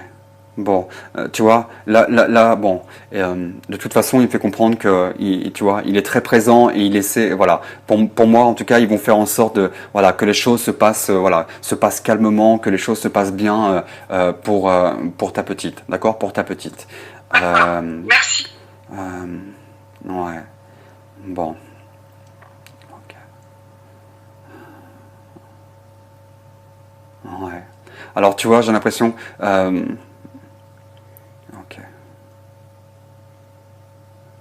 Bon, tu vois, bon, de toute façon, il me fait comprendre que, tu vois, il est très présent et il essaie, voilà. Pour moi, en tout cas, ils vont faire en sorte de, voilà, que les choses se passent, voilà, se passent calmement, que les choses se passent bien pour ta petite, d'accord, pour ta petite. D'accord. Euh, Merci. euh, ouais. Bon. Ok. Ouais. Alors, tu vois, j'ai l'impression. Ok.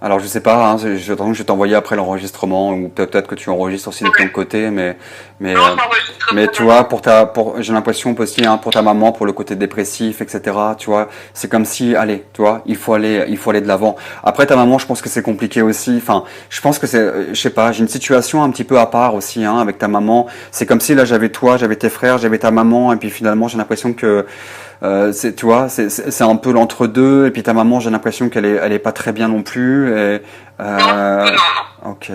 Alors je sais pas, hein, je vais t'envoyer après l'enregistrement ou peut-être que tu enregistres aussi de ton Ouais. côté, mais Non, j'enregistre mais pour tu maman. vois j'ai l'impression aussi hein, pour ta maman pour le côté dépressif etc. Tu vois c'est comme si allez tu vois il faut aller de l'avant. Après ta maman je pense que c'est compliqué aussi. Enfin je pense que c'est je sais pas j'ai une situation un petit peu à part aussi hein, avec ta maman. C'est comme si là j'avais toi j'avais tes frères j'avais ta maman et puis finalement j'ai l'impression que tu vois, c'est un peu l'entre-deux. Et puis ta maman, j'ai l'impression elle est pas très bien non plus. Et, Non, non, non. ok.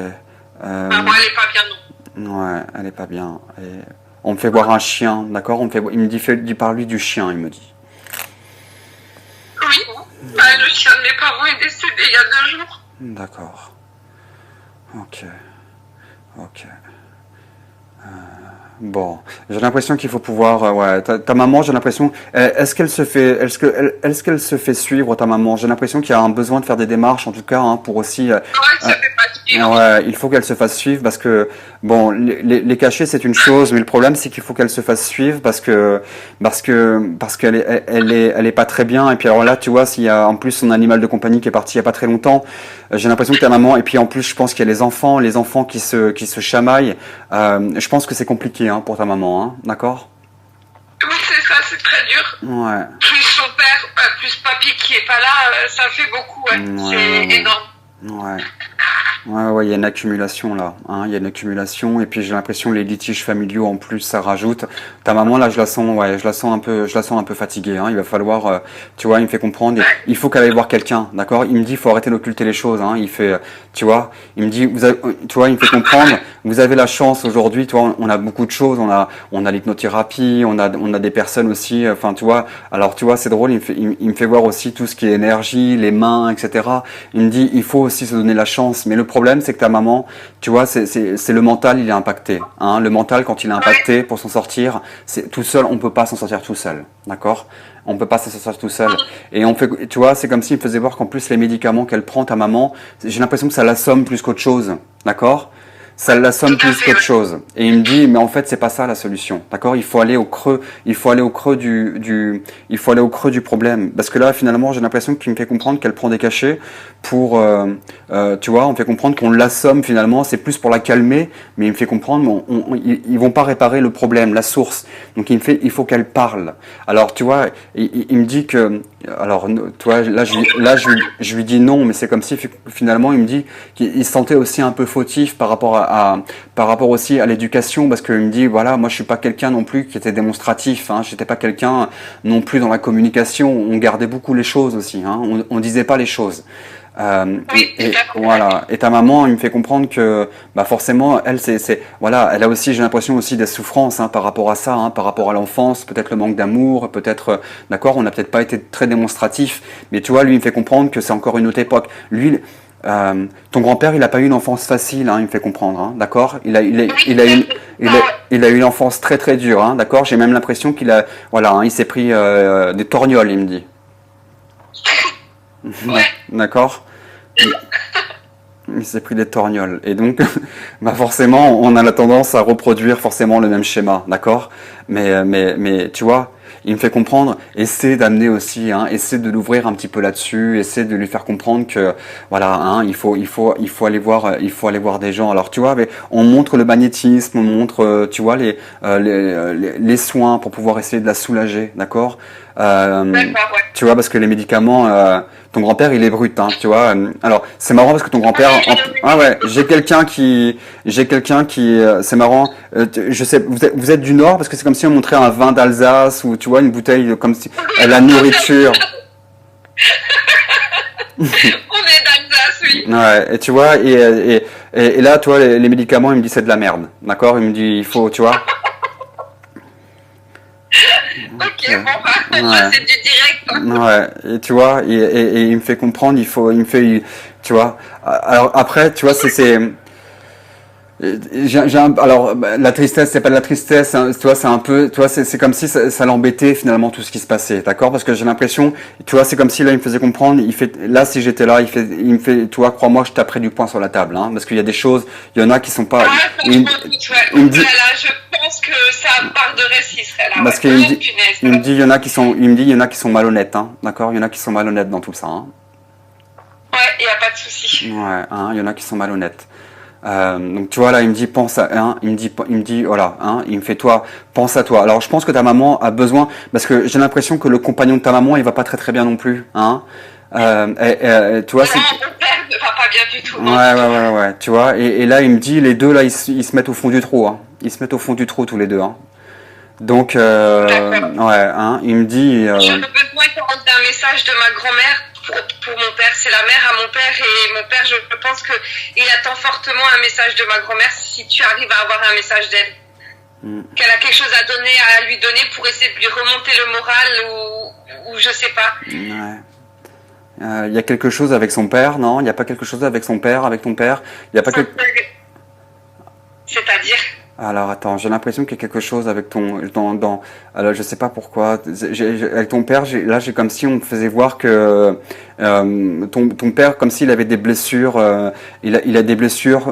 Maman, elle est pas bien, non. Ouais, elle est pas bien. Et on me fait voir un chien, d'accord? Il me dit, par lui du chien, il me dit. Oui. Bah, le chien de mes parents est décédé il y a 2 jours. D'accord. Ok. Ok. Bon, j'ai l'impression qu'il faut pouvoir, ouais, ta maman, j'ai l'impression, est-ce qu'elle se fait suivre ta maman? J'ai l'impression qu'il y a un besoin de faire des démarches, en tout cas, hein, pour aussi, Non, elle se fait pas suivre. ouais, il faut qu'elle se fasse suivre parce que bon, les cachets c'est une chose, mais le problème c'est qu'il faut qu'elle se fasse suivre parce qu'elle elle est pas très bien. Et puis alors là, tu vois, s'il y a en plus son animal de compagnie qui est parti il y a pas très longtemps, j'ai l'impression que ta maman. Et puis en plus, je pense qu'il y a les enfants qui se chamaillent. Je pense que c'est compliqué hein, pour ta maman, hein, d'accord? Oui, c'est ça, c'est très dur. Ouais, Plus son père, plus papy qui est pas là, ça fait beaucoup, ouais. C'est ouais, énorme. ouais. Ouais, il y a une accumulation là, hein, il y a une accumulation et puis j'ai l'impression les litiges familiaux en plus ça rajoute. Ta maman là, je la sens, ouais, je la sens un peu fatiguée. Hein, il va falloir, tu vois, il me fait comprendre, il faut qu'elle aille voir quelqu'un, d'accord? Il me dit, il faut arrêter d'occulter les choses. Hein, il fait, tu vois, il me dit, tu vois, il me fait comprendre, vous avez la chance aujourd'hui, tu vois, on a beaucoup de choses, on a l'hypnothérapie, on a des personnes aussi, enfin, tu vois. Alors, tu vois, c'est drôle, il me fait voir aussi tout ce qui est énergie, les mains, etc. Il me dit, il faut aussi se donner la chance, mais le problème, c'est que ta maman, tu vois, c'est le mental, il est impacté. Hein. Le mental, quand il est impacté pour s'en sortir, c'est tout seul, on peut pas s'en sortir tout seul, d'accord? On peut pas s'en sortir tout seul. Et on fait, tu vois, c'est comme s'il me faisait voir qu'en plus les médicaments qu'elle prend, ta maman, j'ai l'impression que ça l'assomme plus qu'autre chose, d'accord? Ça l'assomme Tout à plus fait, qu'autre ouais. chose. Et il me dit, mais en fait, c'est pas ça la solution, d'accord? Il faut aller au creux il faut aller au creux du problème. Parce que là, finalement, j'ai l'impression qu'il me fait comprendre qu'elle prend des cachets pour, tu vois, on me fait comprendre qu'on l'assomme finalement, c'est plus pour la calmer, mais il me fait comprendre, ils vont pas réparer le problème, la source. Donc il faut qu'elle parle. Alors tu vois, il me dit que, alors tu vois, je lui dis non, mais c'est comme si finalement il me dit qu'il se sentait aussi un peu fautif par rapport aussi à l'éducation, parce qu'il me dit voilà, moi je suis pas quelqu'un non plus qui était démonstratif, hein, j'étais pas quelqu'un non plus dans la communication, on gardait beaucoup les choses aussi, hein, on disait pas les choses. Oui, tout à fait. Voilà. Et ta maman, il me fait comprendre que, bah forcément, elle, voilà, elle a aussi, j'ai l'impression aussi des souffrances hein, par rapport à ça, hein, par rapport à l'enfance, peut-être le manque d'amour, peut-être, d'accord, on n'a peut-être pas été très démonstratif, mais tu vois, lui, il me fait comprendre que c'est encore une autre époque. Lui, Ton grand-père, il n'a pas eu une enfance facile, hein, il me fait comprendre, hein, d'accord? Oui, Il a eu une enfance très très dure, hein, d'accord? J'ai même l'impression qu'il a, voilà, hein, il s'est pris des torgnoles, il me dit. ouais. D'accord? Il s'est pris des torgnoles. Et donc, bah forcément, on a la tendance à reproduire forcément le même schéma, d'accord? Mais tu vois, il me fait comprendre, essaie d'amener aussi, hein, essaie de l'ouvrir un petit peu là-dessus, essaie de lui faire comprendre que, voilà, hein, il faut aller voir, des gens. Alors, tu vois, on montre le magnétisme, on montre, tu vois, les soins pour pouvoir essayer de la soulager, d'accord? D'accord, ouais. Tu vois, parce que les médicaments, ton grand-père, il est brut, hein, tu vois. Alors, c'est marrant parce que ton Ah grand-père, oui, ah ouais, j'ai quelqu'un qui, c'est marrant. Je sais, vous êtes du Nord parce que c'est comme si on montrait un vin d'Alsace ou tu vois une bouteille comme si la nourriture. on est d'Alsace, oui. Ouais, et tu vois, et là, tu vois, les médicaments, il me dit c'est de la merde, d'accord? Il me dit il faut, tu vois. Ok, bon, bah, là, Ouais. c'est du direct, hein. Ouais, et tu vois, et il me fait comprendre, tu vois. Alors après, tu vois, alors bah, la tristesse, c'est pas de la tristesse, hein, tu vois, c'est un peu, tu vois, c'est comme si ça l'embêtait finalement tout ce qui se passait, d'accord? Parce que j'ai l'impression, tu vois, c'est comme si là il me faisait comprendre, là si j'étais là, il me fait, tu vois, crois-moi, je taperais du poing sur la table, hein, parce qu'il y a des choses, il y en a qui sont pas, Ah, il, franchement, écoute, ouais. il Oh me dit, là là, je pense que ça parle de récit, celle-là, parce ouais. qu'il me Oh, dit, punaise. il me dit, il y en a qui sont, il me dit, il y en a qui sont malhonnêtes, hein, d'accord? Il y en a qui sont malhonnêtes dans tout ça, hein. Ouais, il n'y a pas de souci. Ouais, hein, il y en a qui sont malhonnêtes. Donc tu vois là, il me dit pense à, hein, il me dit voilà, hein, il me fait toi, pense à toi. Alors je pense que ta maman a besoin, parce que j'ai l'impression que le compagnon de ta maman, il va pas très très bien non plus, hein. Tu vois, Non, mon père ne va pas bien du tout, non, du tout. ouais, tu vois. Et là, il me dit les deux là, ils se mettent au fond du trou, hein. Ils se mettent au fond du trou tous les deux, hein. Donc D'accord. ouais, hein, il me dit J'aurais besoin d'un message de ma grand-mère pour mon père. C'est la mère à mon père et mon père, je pense que il attend fortement un message de ma grand-mère si tu arrives à avoir un message d'elle. Qu'elle a quelque chose à donner, à lui donner pour essayer de lui remonter le moral ou je sais pas. ouais. Il y a quelque chose avec son père, non? Il n'y a pas quelque chose avec son père, avec ton père? Il y a pas quelque... C'est-à-dire, Alors attends, j'ai l'impression qu'il y a quelque chose avec alors je sais pas pourquoi. Avec ton père, là j'ai comme si on me faisait voir que ton père, comme s'il avait des blessures, il a des blessures.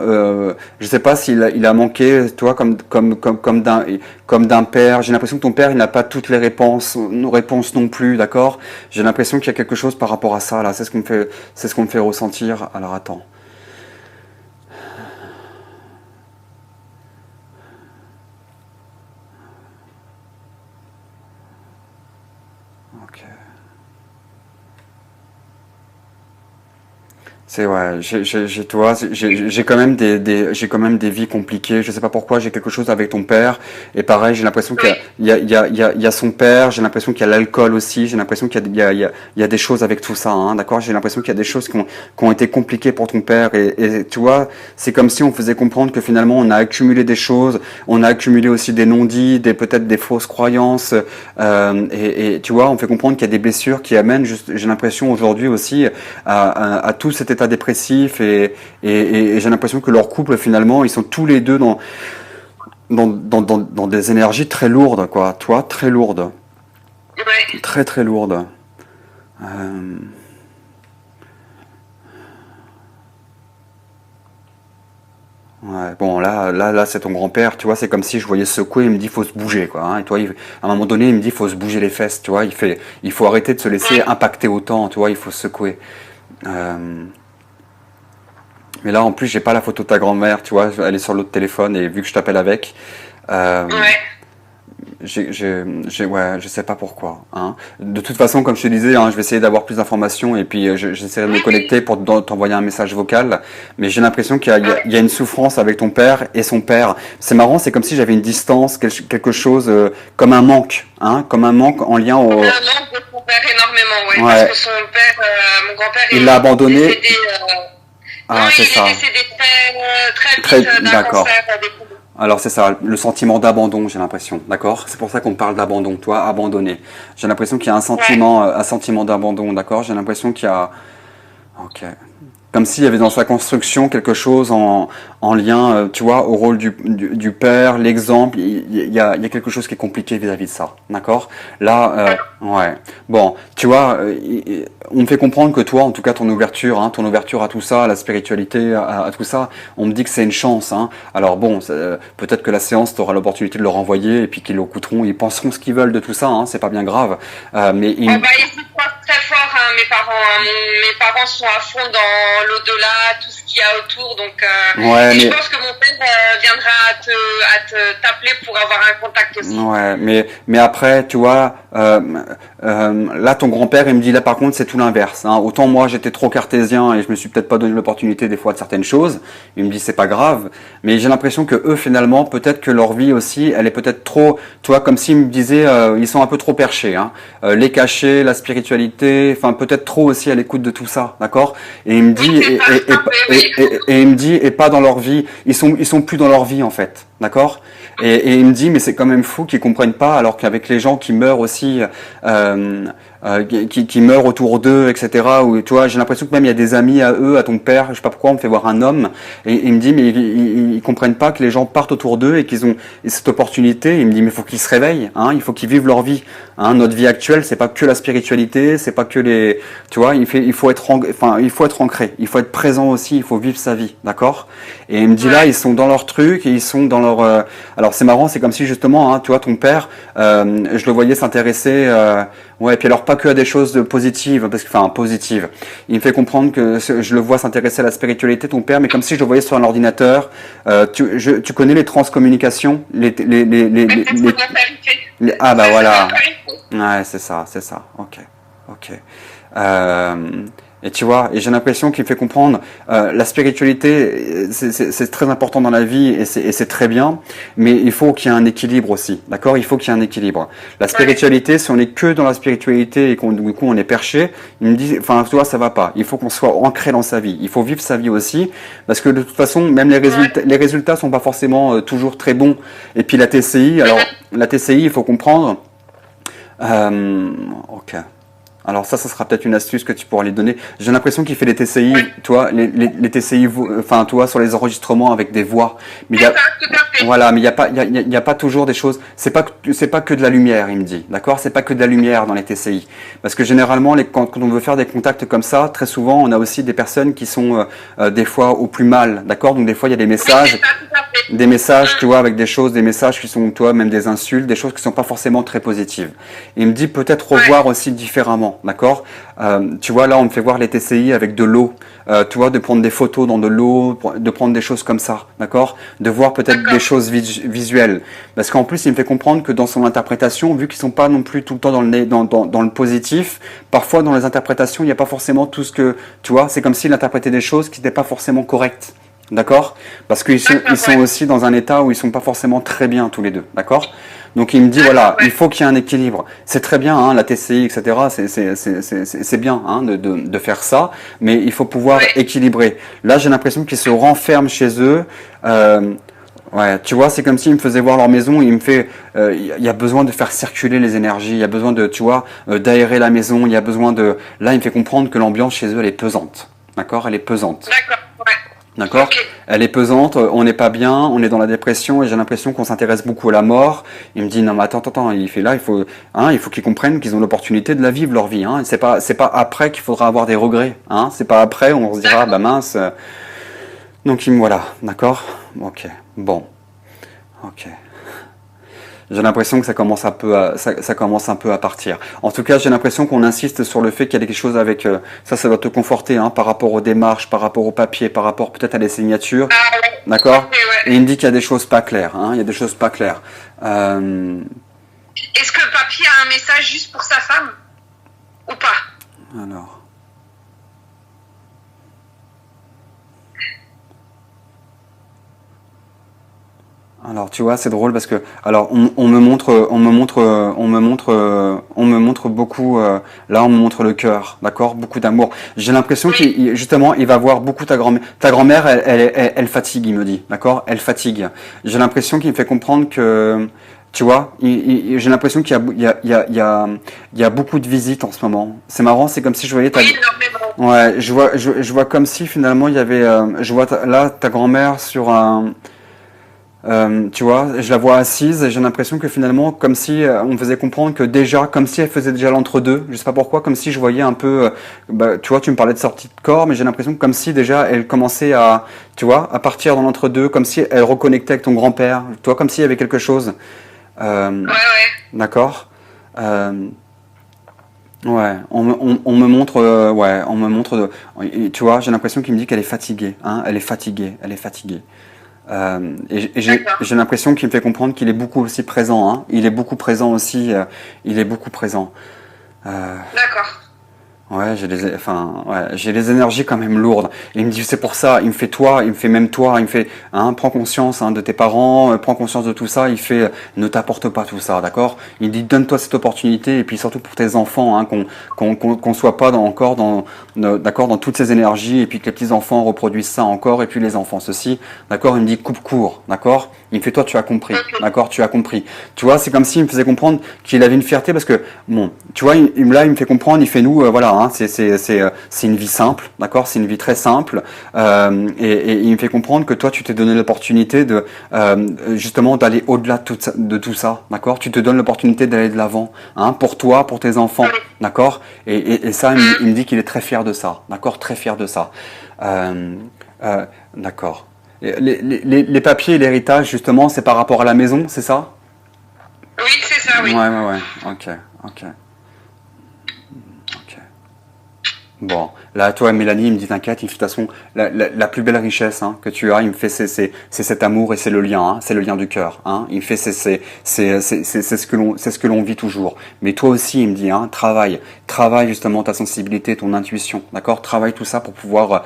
Je sais pas il a manqué, toi, comme d'un père. J'ai l'impression que ton père, il n'a pas toutes les réponses non plus, d'accord? J'ai l'impression qu'il y a quelque chose par rapport à ça là. C'est ce qu'on me fait ressentir. Alors attends. Ok. C'est ouais, tu vois, j'ai quand même j'ai quand même des vies compliquées. Je sais pas pourquoi, j'ai quelque chose avec ton père. Et pareil, j'ai l'impression qu'il oui. il y a son père. J'ai l'impression qu'il y a l'alcool aussi. J'ai l'impression il y a des choses avec tout ça, hein, d'accord? J'ai l'impression qu'il y a des choses qui ont été compliquées pour ton père. Et tu vois, c'est comme si on faisait comprendre que finalement on a accumulé des choses. On a accumulé aussi des non-dits, peut-être des fausses croyances. Et tu vois, on fait comprendre qu'il y a des blessures qui amènent, j'ai l'impression aujourd'hui aussi à tout cet état dépressif et j'ai l'impression que leur couple finalement ils sont tous les deux dans des énergies très lourdes quoi, toi très lourdes, Ouais. très très lourdes. Euh, ouais, bon là c'est ton grand-père, tu vois, c'est comme si je voyais secouer, il me dit faut se bouger quoi, hein, et toi à un moment donné il me dit faut se bouger les fesses, tu vois, il faut arrêter de se laisser impacter autant, tu vois, il faut se secouer. Euh, Mais là, en plus, j'ai pas la photo de ta grand-mère, tu vois, elle est sur l'autre téléphone et vu que je t'appelle avec, euh, Ouais. ouais, je sais pas pourquoi, hein. De toute façon, comme je te disais, hein, je vais essayer d'avoir plus d'informations et puis j'essaierai de me connecter pour t'envoyer un message vocal. Mais j'ai l'impression il y a une souffrance avec ton père et son père. C'est marrant, c'est comme si j'avais une distance, quelque chose comme un manque, hein, comme un manque en lien au. Un manque de mon père énormément, ouais. Ouais, Parce que son père, mon grand-père il l'a est abandonné. décédé. Non, Ah, il c'est est ça. décédé très Très, vite d'un d'accord. cancer des poumons. Alors c'est ça, le sentiment d'abandon, j'ai l'impression, d'accord? C'est pour ça qu'on parle d'abandon, toi, abandonné. J'ai l'impression qu'il y a Ouais. un sentiment d'abandon, d'accord? J'ai l'impression qu'il y a, ok. comme s'il y avait dans sa construction quelque chose en lien, tu vois, au rôle du père, l'exemple. Il y a quelque chose qui est compliqué vis-à-vis de ça, d'accord? Là, ouais. Bon, tu vois, on me fait comprendre que toi, en tout cas, ton ouverture à tout ça, à la spiritualité, à tout ça, on me dit que c'est une chance, hein. Alors bon, peut-être que la séance, tu auras l'opportunité de leur envoyer et puis qu'ils l'écouteront, ils penseront ce qu'ils veulent de tout ça, hein, c'est pas bien grave. Mais Oh bah, ils y croient très fort, hein, mes parents. Hein. Mes parents sont à fond dans l'au-delà, tout ce qu'il y a autour. Donc, ouais, et mais je pense que mon père viendra t'appeler pour avoir un contact aussi. ouais, mais après, tu vois, là, ton grand-père, il me dit là, par contre, c'est tout l'inverse, hein. Autant moi, j'étais trop cartésien et je me suis peut-être pas donné l'opportunité des fois de certaines choses. Il me dit c'est pas grave, mais j'ai l'impression que eux, finalement, peut-être que leur vie aussi, elle est peut-être trop, tu vois, comme s'ils me disaient, ils sont un peu trop perchés, hein. Les cachets, la spiritualité, enfin peut-être trop aussi à l'écoute de tout ça, d'accord? Et il me dit, et il me dit, et pas dans leur vie, ils sont plus dans leur vie en fait, d'accord? Et il me dit, mais c'est quand même fou qu'ils comprennent pas, alors qu'avec les gens qui meurent aussi, qui meurent autour d'eux, etc. Ou tu vois, j'ai l'impression que même il y a des amis à eux, à ton père, je sais pas pourquoi, on me fait voir un homme, et il me dit, mais ils comprennent pas que les gens partent autour d'eux et qu'ils ont cette opportunité. Il me dit, mais il faut qu'ils se réveillent, hein, il faut qu'ils vivent leur vie. Hein, notre vie actuelle, c'est pas que la spiritualité, c'est pas que les, tu vois, il faut être ancré, il faut être présent aussi, il faut vivre sa vie, d'accord? Et il me dit là, ils sont dans leur truc, et ils sont dans leur, alors c'est marrant, c'est comme si justement, hein, tu vois, ton père, je le voyais s'intéresser, ouais, et puis alors pas que à des choses positives, parce que, enfin, positives. Il me fait comprendre que je le vois s'intéresser à la spiritualité, ton père, mais comme si je le voyais sur un ordinateur. Tu connais les transcommunications, ah bah voilà. Ouais, c'est ça, c'est ça. Ok, ok. Et tu vois, et j'ai l'impression qu'il me fait comprendre la spiritualité, c'est très important dans la vie et c'est très bien, mais il faut qu'il y ait un équilibre aussi, d'accord? Il faut qu'il y ait un équilibre. La spiritualité, si on est que dans la spiritualité et qu'on du coup on est perché, il me dit, enfin tu vois, ça va pas. Il faut qu'on soit ancré dans sa vie. Il faut vivre sa vie aussi, parce que de toute façon, même les résultats sont pas forcément toujours très bons. Et puis la TCI, alors la TCI, il faut comprendre. Ok. Alors ça sera peut-être une astuce que tu pourras lui donner. J'ai l'impression qu'il fait les TCI, toi, les TCI, enfin, toi, sur les enregistrements avec des voix. Mais il y a, voilà, mais il y a pas toujours des choses. C'est pas que de la lumière, il me dit, d'accord? C'est pas que de la lumière dans les TCI, parce que généralement, quand on veut faire des contacts comme ça, très souvent, on a aussi des personnes qui sont des fois au plus mal, d'accord? Donc des fois, il y a des messages. Des messages, tu vois, avec des choses, des messages qui sont, toi, même des insultes, des choses qui sont pas forcément très positives. Et il me dit peut-être revoir aussi différemment, d'accord? Tu vois, là, on me fait voir les TCI avec de l'eau, tu vois, de prendre des photos dans de l'eau, de prendre des choses comme ça, d'accord? De voir peut-être des choses visuelles. Parce qu'en plus, il me fait comprendre que dans son interprétation, vu qu'ils sont pas non plus tout le temps dans le positif, parfois dans les interprétations, il n'y a pas forcément tout ce que, tu vois, c'est comme s'il interprétait des choses qui n'étaient pas forcément correctes. D'accord? Parce qu'ils sont aussi dans un état où ils sont pas forcément très bien tous les deux. D'accord? Donc il me dit voilà, il faut qu'il y ait un équilibre. C'est très bien, hein, la TCI, etc. C'est bien hein, de faire ça, mais il faut pouvoir équilibrer. Là, j'ai l'impression qu'ils se renferment chez eux. Ouais, tu vois, c'est comme s'il me faisait voir leur maison. Il me fait, il y a besoin de faire circuler les énergies. Il y a besoin de, tu vois, d'aérer la maison. Il y a besoin de. Là, il me fait comprendre que l'ambiance chez eux, elle est pesante. D'accord? Elle est pesante. D'accord. Ouais. D'accord? Okay. Elle est pesante, on n'est pas bien, on est dans la dépression et j'ai l'impression qu'on s'intéresse beaucoup à la mort. Il me dit non mais attends, il fait là, il faut qu'ils comprennent qu'ils ont l'opportunité de la vivre leur vie. Hein. C'est pas après qu'il faudra avoir des regrets. Hein. C'est pas après on se dira bah mince. Donc il me voilà, d'accord? Ok, bon, ok. J'ai l'impression que ça commence un peu à partir. En tout cas, j'ai l'impression qu'on insiste sur le fait qu'il y a quelque chose avec ça doit te conforter hein, par rapport aux démarches, par rapport au papier, par rapport peut-être à des signatures. D'accord? Et il me dit qu'il y a des choses pas claires. Hein, il y a des choses pas claires. Est-ce que le papier a un message juste pour sa femme ou pas? Alors. Alors tu vois c'est drôle parce que alors on me montre beaucoup là on me montre le cœur d'accord beaucoup d'amour j'ai l'impression qu'il justement il va voir beaucoup ta grand-mère elle fatigue il me dit d'accord elle fatigue j'ai l'impression qu'il me fait comprendre que Tu vois, j'ai l'impression qu'il y a, il y a, il y a, il y a, il y a beaucoup de visites en ce moment. C'est marrant, c'est comme si je voyais ta, Oui, énormément. ouais, je vois comme si finalement il y avait, je vois là ta grand-mère sur un, tu vois, je la vois assise et j'ai l'impression que finalement, comme si on me faisait comprendre que déjà, comme si elle faisait déjà l'entre-deux, je sais pas pourquoi, comme si je voyais un peu, bah, tu vois, tu me parlais de sortie de corps, mais j'ai l'impression que comme si déjà elle commençait à, tu vois, à partir dans l'entre-deux, comme si elle reconnectait avec ton grand-père, tu vois, comme s'il y avait quelque chose. Ouais, Euh, ouais. d'accord. Euh, ouais, on me montre, ouais, on me montre, tu vois, j'ai l'impression qu'il me dit qu'elle est fatiguée, hein, elle est fatiguée, elle est fatiguée. Et D'accord. j'ai l'impression qu'il me fait comprendre qu'il est beaucoup aussi présent, hein, il est beaucoup présent aussi, il est beaucoup présent. Euh, D'accord. Ouais, enfin, ouais, j'ai les énergies quand même lourdes. Et il me dit, c'est pour ça, il me fait toi, il me fait même toi, il me fait, hein, prends conscience hein, de tes parents, prends conscience de tout ça. Il fait, ne t'apporte pas tout ça, d'accord? Il dit, donne-toi cette opportunité, et puis surtout pour tes enfants, hein, qu'on soit pas encore d'accord, dans toutes ces énergies, et puis que les petits enfants reproduisent ça encore, et puis les enfants ceci, d'accord? Il me dit, coupe court, d'accord? Il me fait, toi, tu as compris, Ok. d'accord? Tu as compris. Tu vois, c'est comme s'il me faisait comprendre qu'il avait une fierté parce que bon, tu vois, là, il me fait comprendre, il fait nous, voilà, hein, c'est une vie simple, d'accord, c'est une vie très simple, et il me fait comprendre que toi, tu t'es donné l'opportunité de justement d'aller au-delà de tout ça, d'accord, tu te donnes l'opportunité d'aller de l'avant, hein, pour toi, pour tes enfants, d'accord, et ça, il me dit qu'il est très fier de ça, d'accord, très fier de ça, euh, d'accord. Et les papiers et l'héritage, justement, c'est par rapport à la maison, c'est ça? Oui, c'est ça, Ouais, oui. ouais, ouais. Ok, ok, ok. Bon, là, toi, Mélanie, il me dit, t'inquiète, il me fait de toute façon, la plus belle richesse hein, que tu as, il me fait, c'est cet amour et c'est le lien, hein, c'est le lien du cœur. Hein, il me fait, c'est ce que l'on vit toujours. Mais toi aussi, il me dit, hein, travaille justement ta sensibilité, ton intuition, d'accord? Travaille tout ça pour pouvoir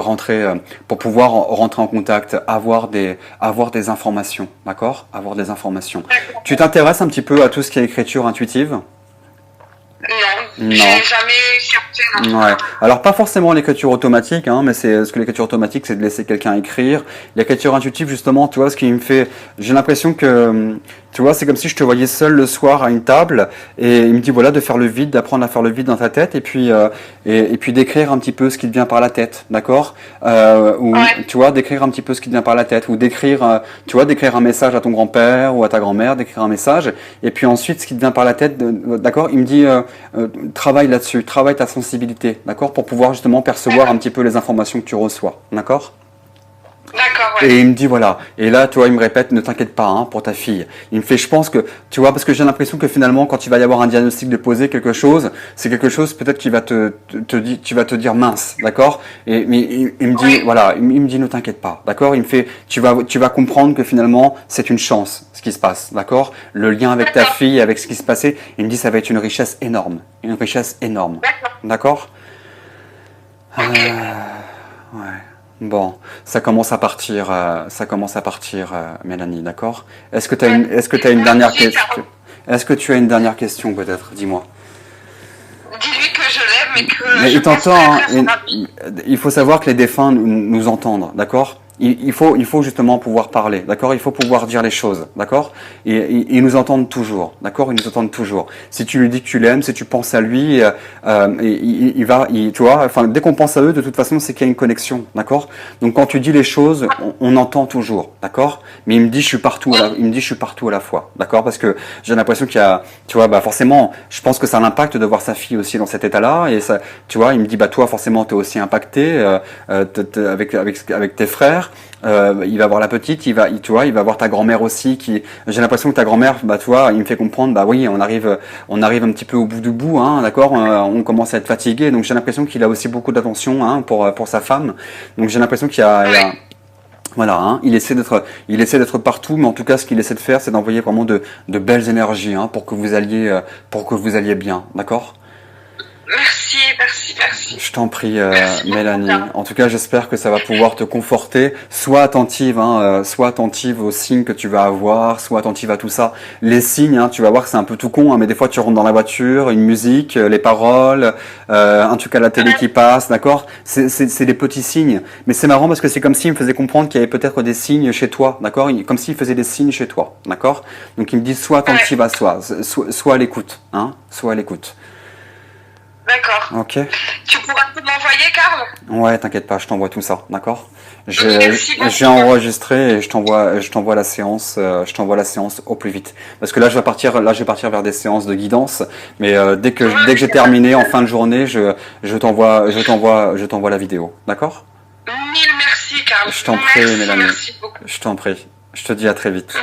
rentrer en contact, avoir des informations, d'accord? Avoir des informations. D'accord. Tu t'intéresses un petit peu à tout ce qui est écriture intuitive? Non, Non. j'ai jamais cherché, non. Ouais. Alors pas forcément l'écriture automatique, hein, mais c'est ce que l'écriture automatique, c'est de laisser quelqu'un écrire. L'écriture intuitive, justement, tu vois, ce qui me fait, j'ai l'impression que, tu vois, c'est comme si je te voyais seul le soir à une table, et il me dit voilà de faire le vide, d'apprendre à faire le vide dans ta tête, et puis d'écrire un petit peu ce qui te vient par la tête, d'accord? Ou Ouais, tu vois, d'écrire un petit peu ce qui te vient par la tête, ou d'écrire, tu vois, d'écrire un message à ton grand-père ou à ta grand-mère, d'écrire un message, et puis ensuite ce qui te vient par la tête, d'accord? Il me dit travaille là-dessus, travaille ta sensibilité, d'accord, pour pouvoir justement percevoir un d'accord. petit peu les informations que tu reçois, d'accord? D'accord, ouais. Et il me dit voilà, et là, tu vois, il me répète, ne t'inquiète pas hein, pour ta fille. Il me fait, je pense que, tu vois, parce que j'ai l'impression que finalement, quand il va y avoir un diagnostic de poser quelque chose, c'est quelque chose peut-être qui va tu vas te dire mince, d'accord? Et mais il me dit Oui, voilà, il me dit ne t'inquiète pas, d'accord? Il me fait, tu vas comprendre que finalement c'est une chance ce qui se passe, d'accord? Le lien avec ta d'accord. fille, avec ce qui se passait, il me dit ça va être une richesse énorme, D'accord. d'accord? Ok. Ouais. Bon, ça commence à partir, Mélanie, d'accord? Ouais. Est-ce que t'as une dernière Merci, question? Caro. Est-ce que tu as une dernière question, peut-être? Dis-moi. Dis-lui que je l'aime et que Mais je il t'entend, penserai hein, très son avis. il faut savoir que les défunts nous entendent, d'accord? Il faut justement pouvoir parler, d'accord? Il faut pouvoir dire les choses, d'accord? Et ils nous entendent toujours, d'accord? Ils nous entendent toujours. Si tu lui dis que tu l'aimes, si tu penses à lui, tu vois, enfin, dès qu'on pense à eux, de toute façon, c'est qu'il y a une connexion, d'accord? Donc quand tu dis les choses, on entend toujours, d'accord? Mais il me dit, je suis partout il me dit, je suis partout à la fois, d'accord? Parce que j'ai l'impression qu'il y a, tu vois, bah forcément, je pense que ça l'impacte de voir sa fille aussi dans cet état-là, et ça, tu vois, il me dit, bah toi, forcément, t'es aussi impacté avec tes frères. Il va voir la petite, tu vois, il va voir ta grand-mère aussi. J'ai l'impression que ta grand-mère, bah, tu vois, il me fait comprendre, bah oui, on arrive un petit peu au bout du bout, hein, d'accord. On commence à être fatigué, donc j'ai l'impression qu'il a aussi beaucoup d'attention, hein, pour sa femme. Donc j'ai l'impression Oui. voilà, hein, il essaie d'être partout, mais en tout cas, ce qu'il essaie de faire, c'est d'envoyer vraiment de belles énergies, hein, pour que vous alliez bien, d'accord? Merci, merci. merci. Je t'en prie, Merci beaucoup, Mélanie. Karl. En tout cas, j'espère que ça va pouvoir te conforter. Sois attentive, hein, sois attentive aux signes que tu vas avoir, sois attentive à tout ça. Les signes, hein, tu vas voir que c'est un peu tout con, hein, mais des fois tu rentres dans la voiture, une musique, les paroles, un truc à la télé qui passe, d'accord? C'est des petits signes. Mais c'est marrant parce que c'est comme s'il me faisait comprendre qu'il y avait peut-être des signes chez toi, d'accord? Comme s'il faisait des signes chez toi, d'accord? Donc il me dit sois attentive à soi, sois à l'écoute, hein, sois à l'écoute. D'accord. Ok? Tu pourras tout m'envoyer, Karl? Ouais, t'inquiète pas, je t'envoie tout ça, d'accord? Merci beaucoup. J'ai enregistré et je t'envoie la séance, au plus vite. Parce que là, je vais partir vers des séances de guidance, mais dès que j'ai terminé en fin de journée, je t'envoie la vidéo, d'accord? Mille merci, Karl. Je t'en prie, Merci, Mélanie. merci beaucoup. Je t'en prie. Je te dis à très vite.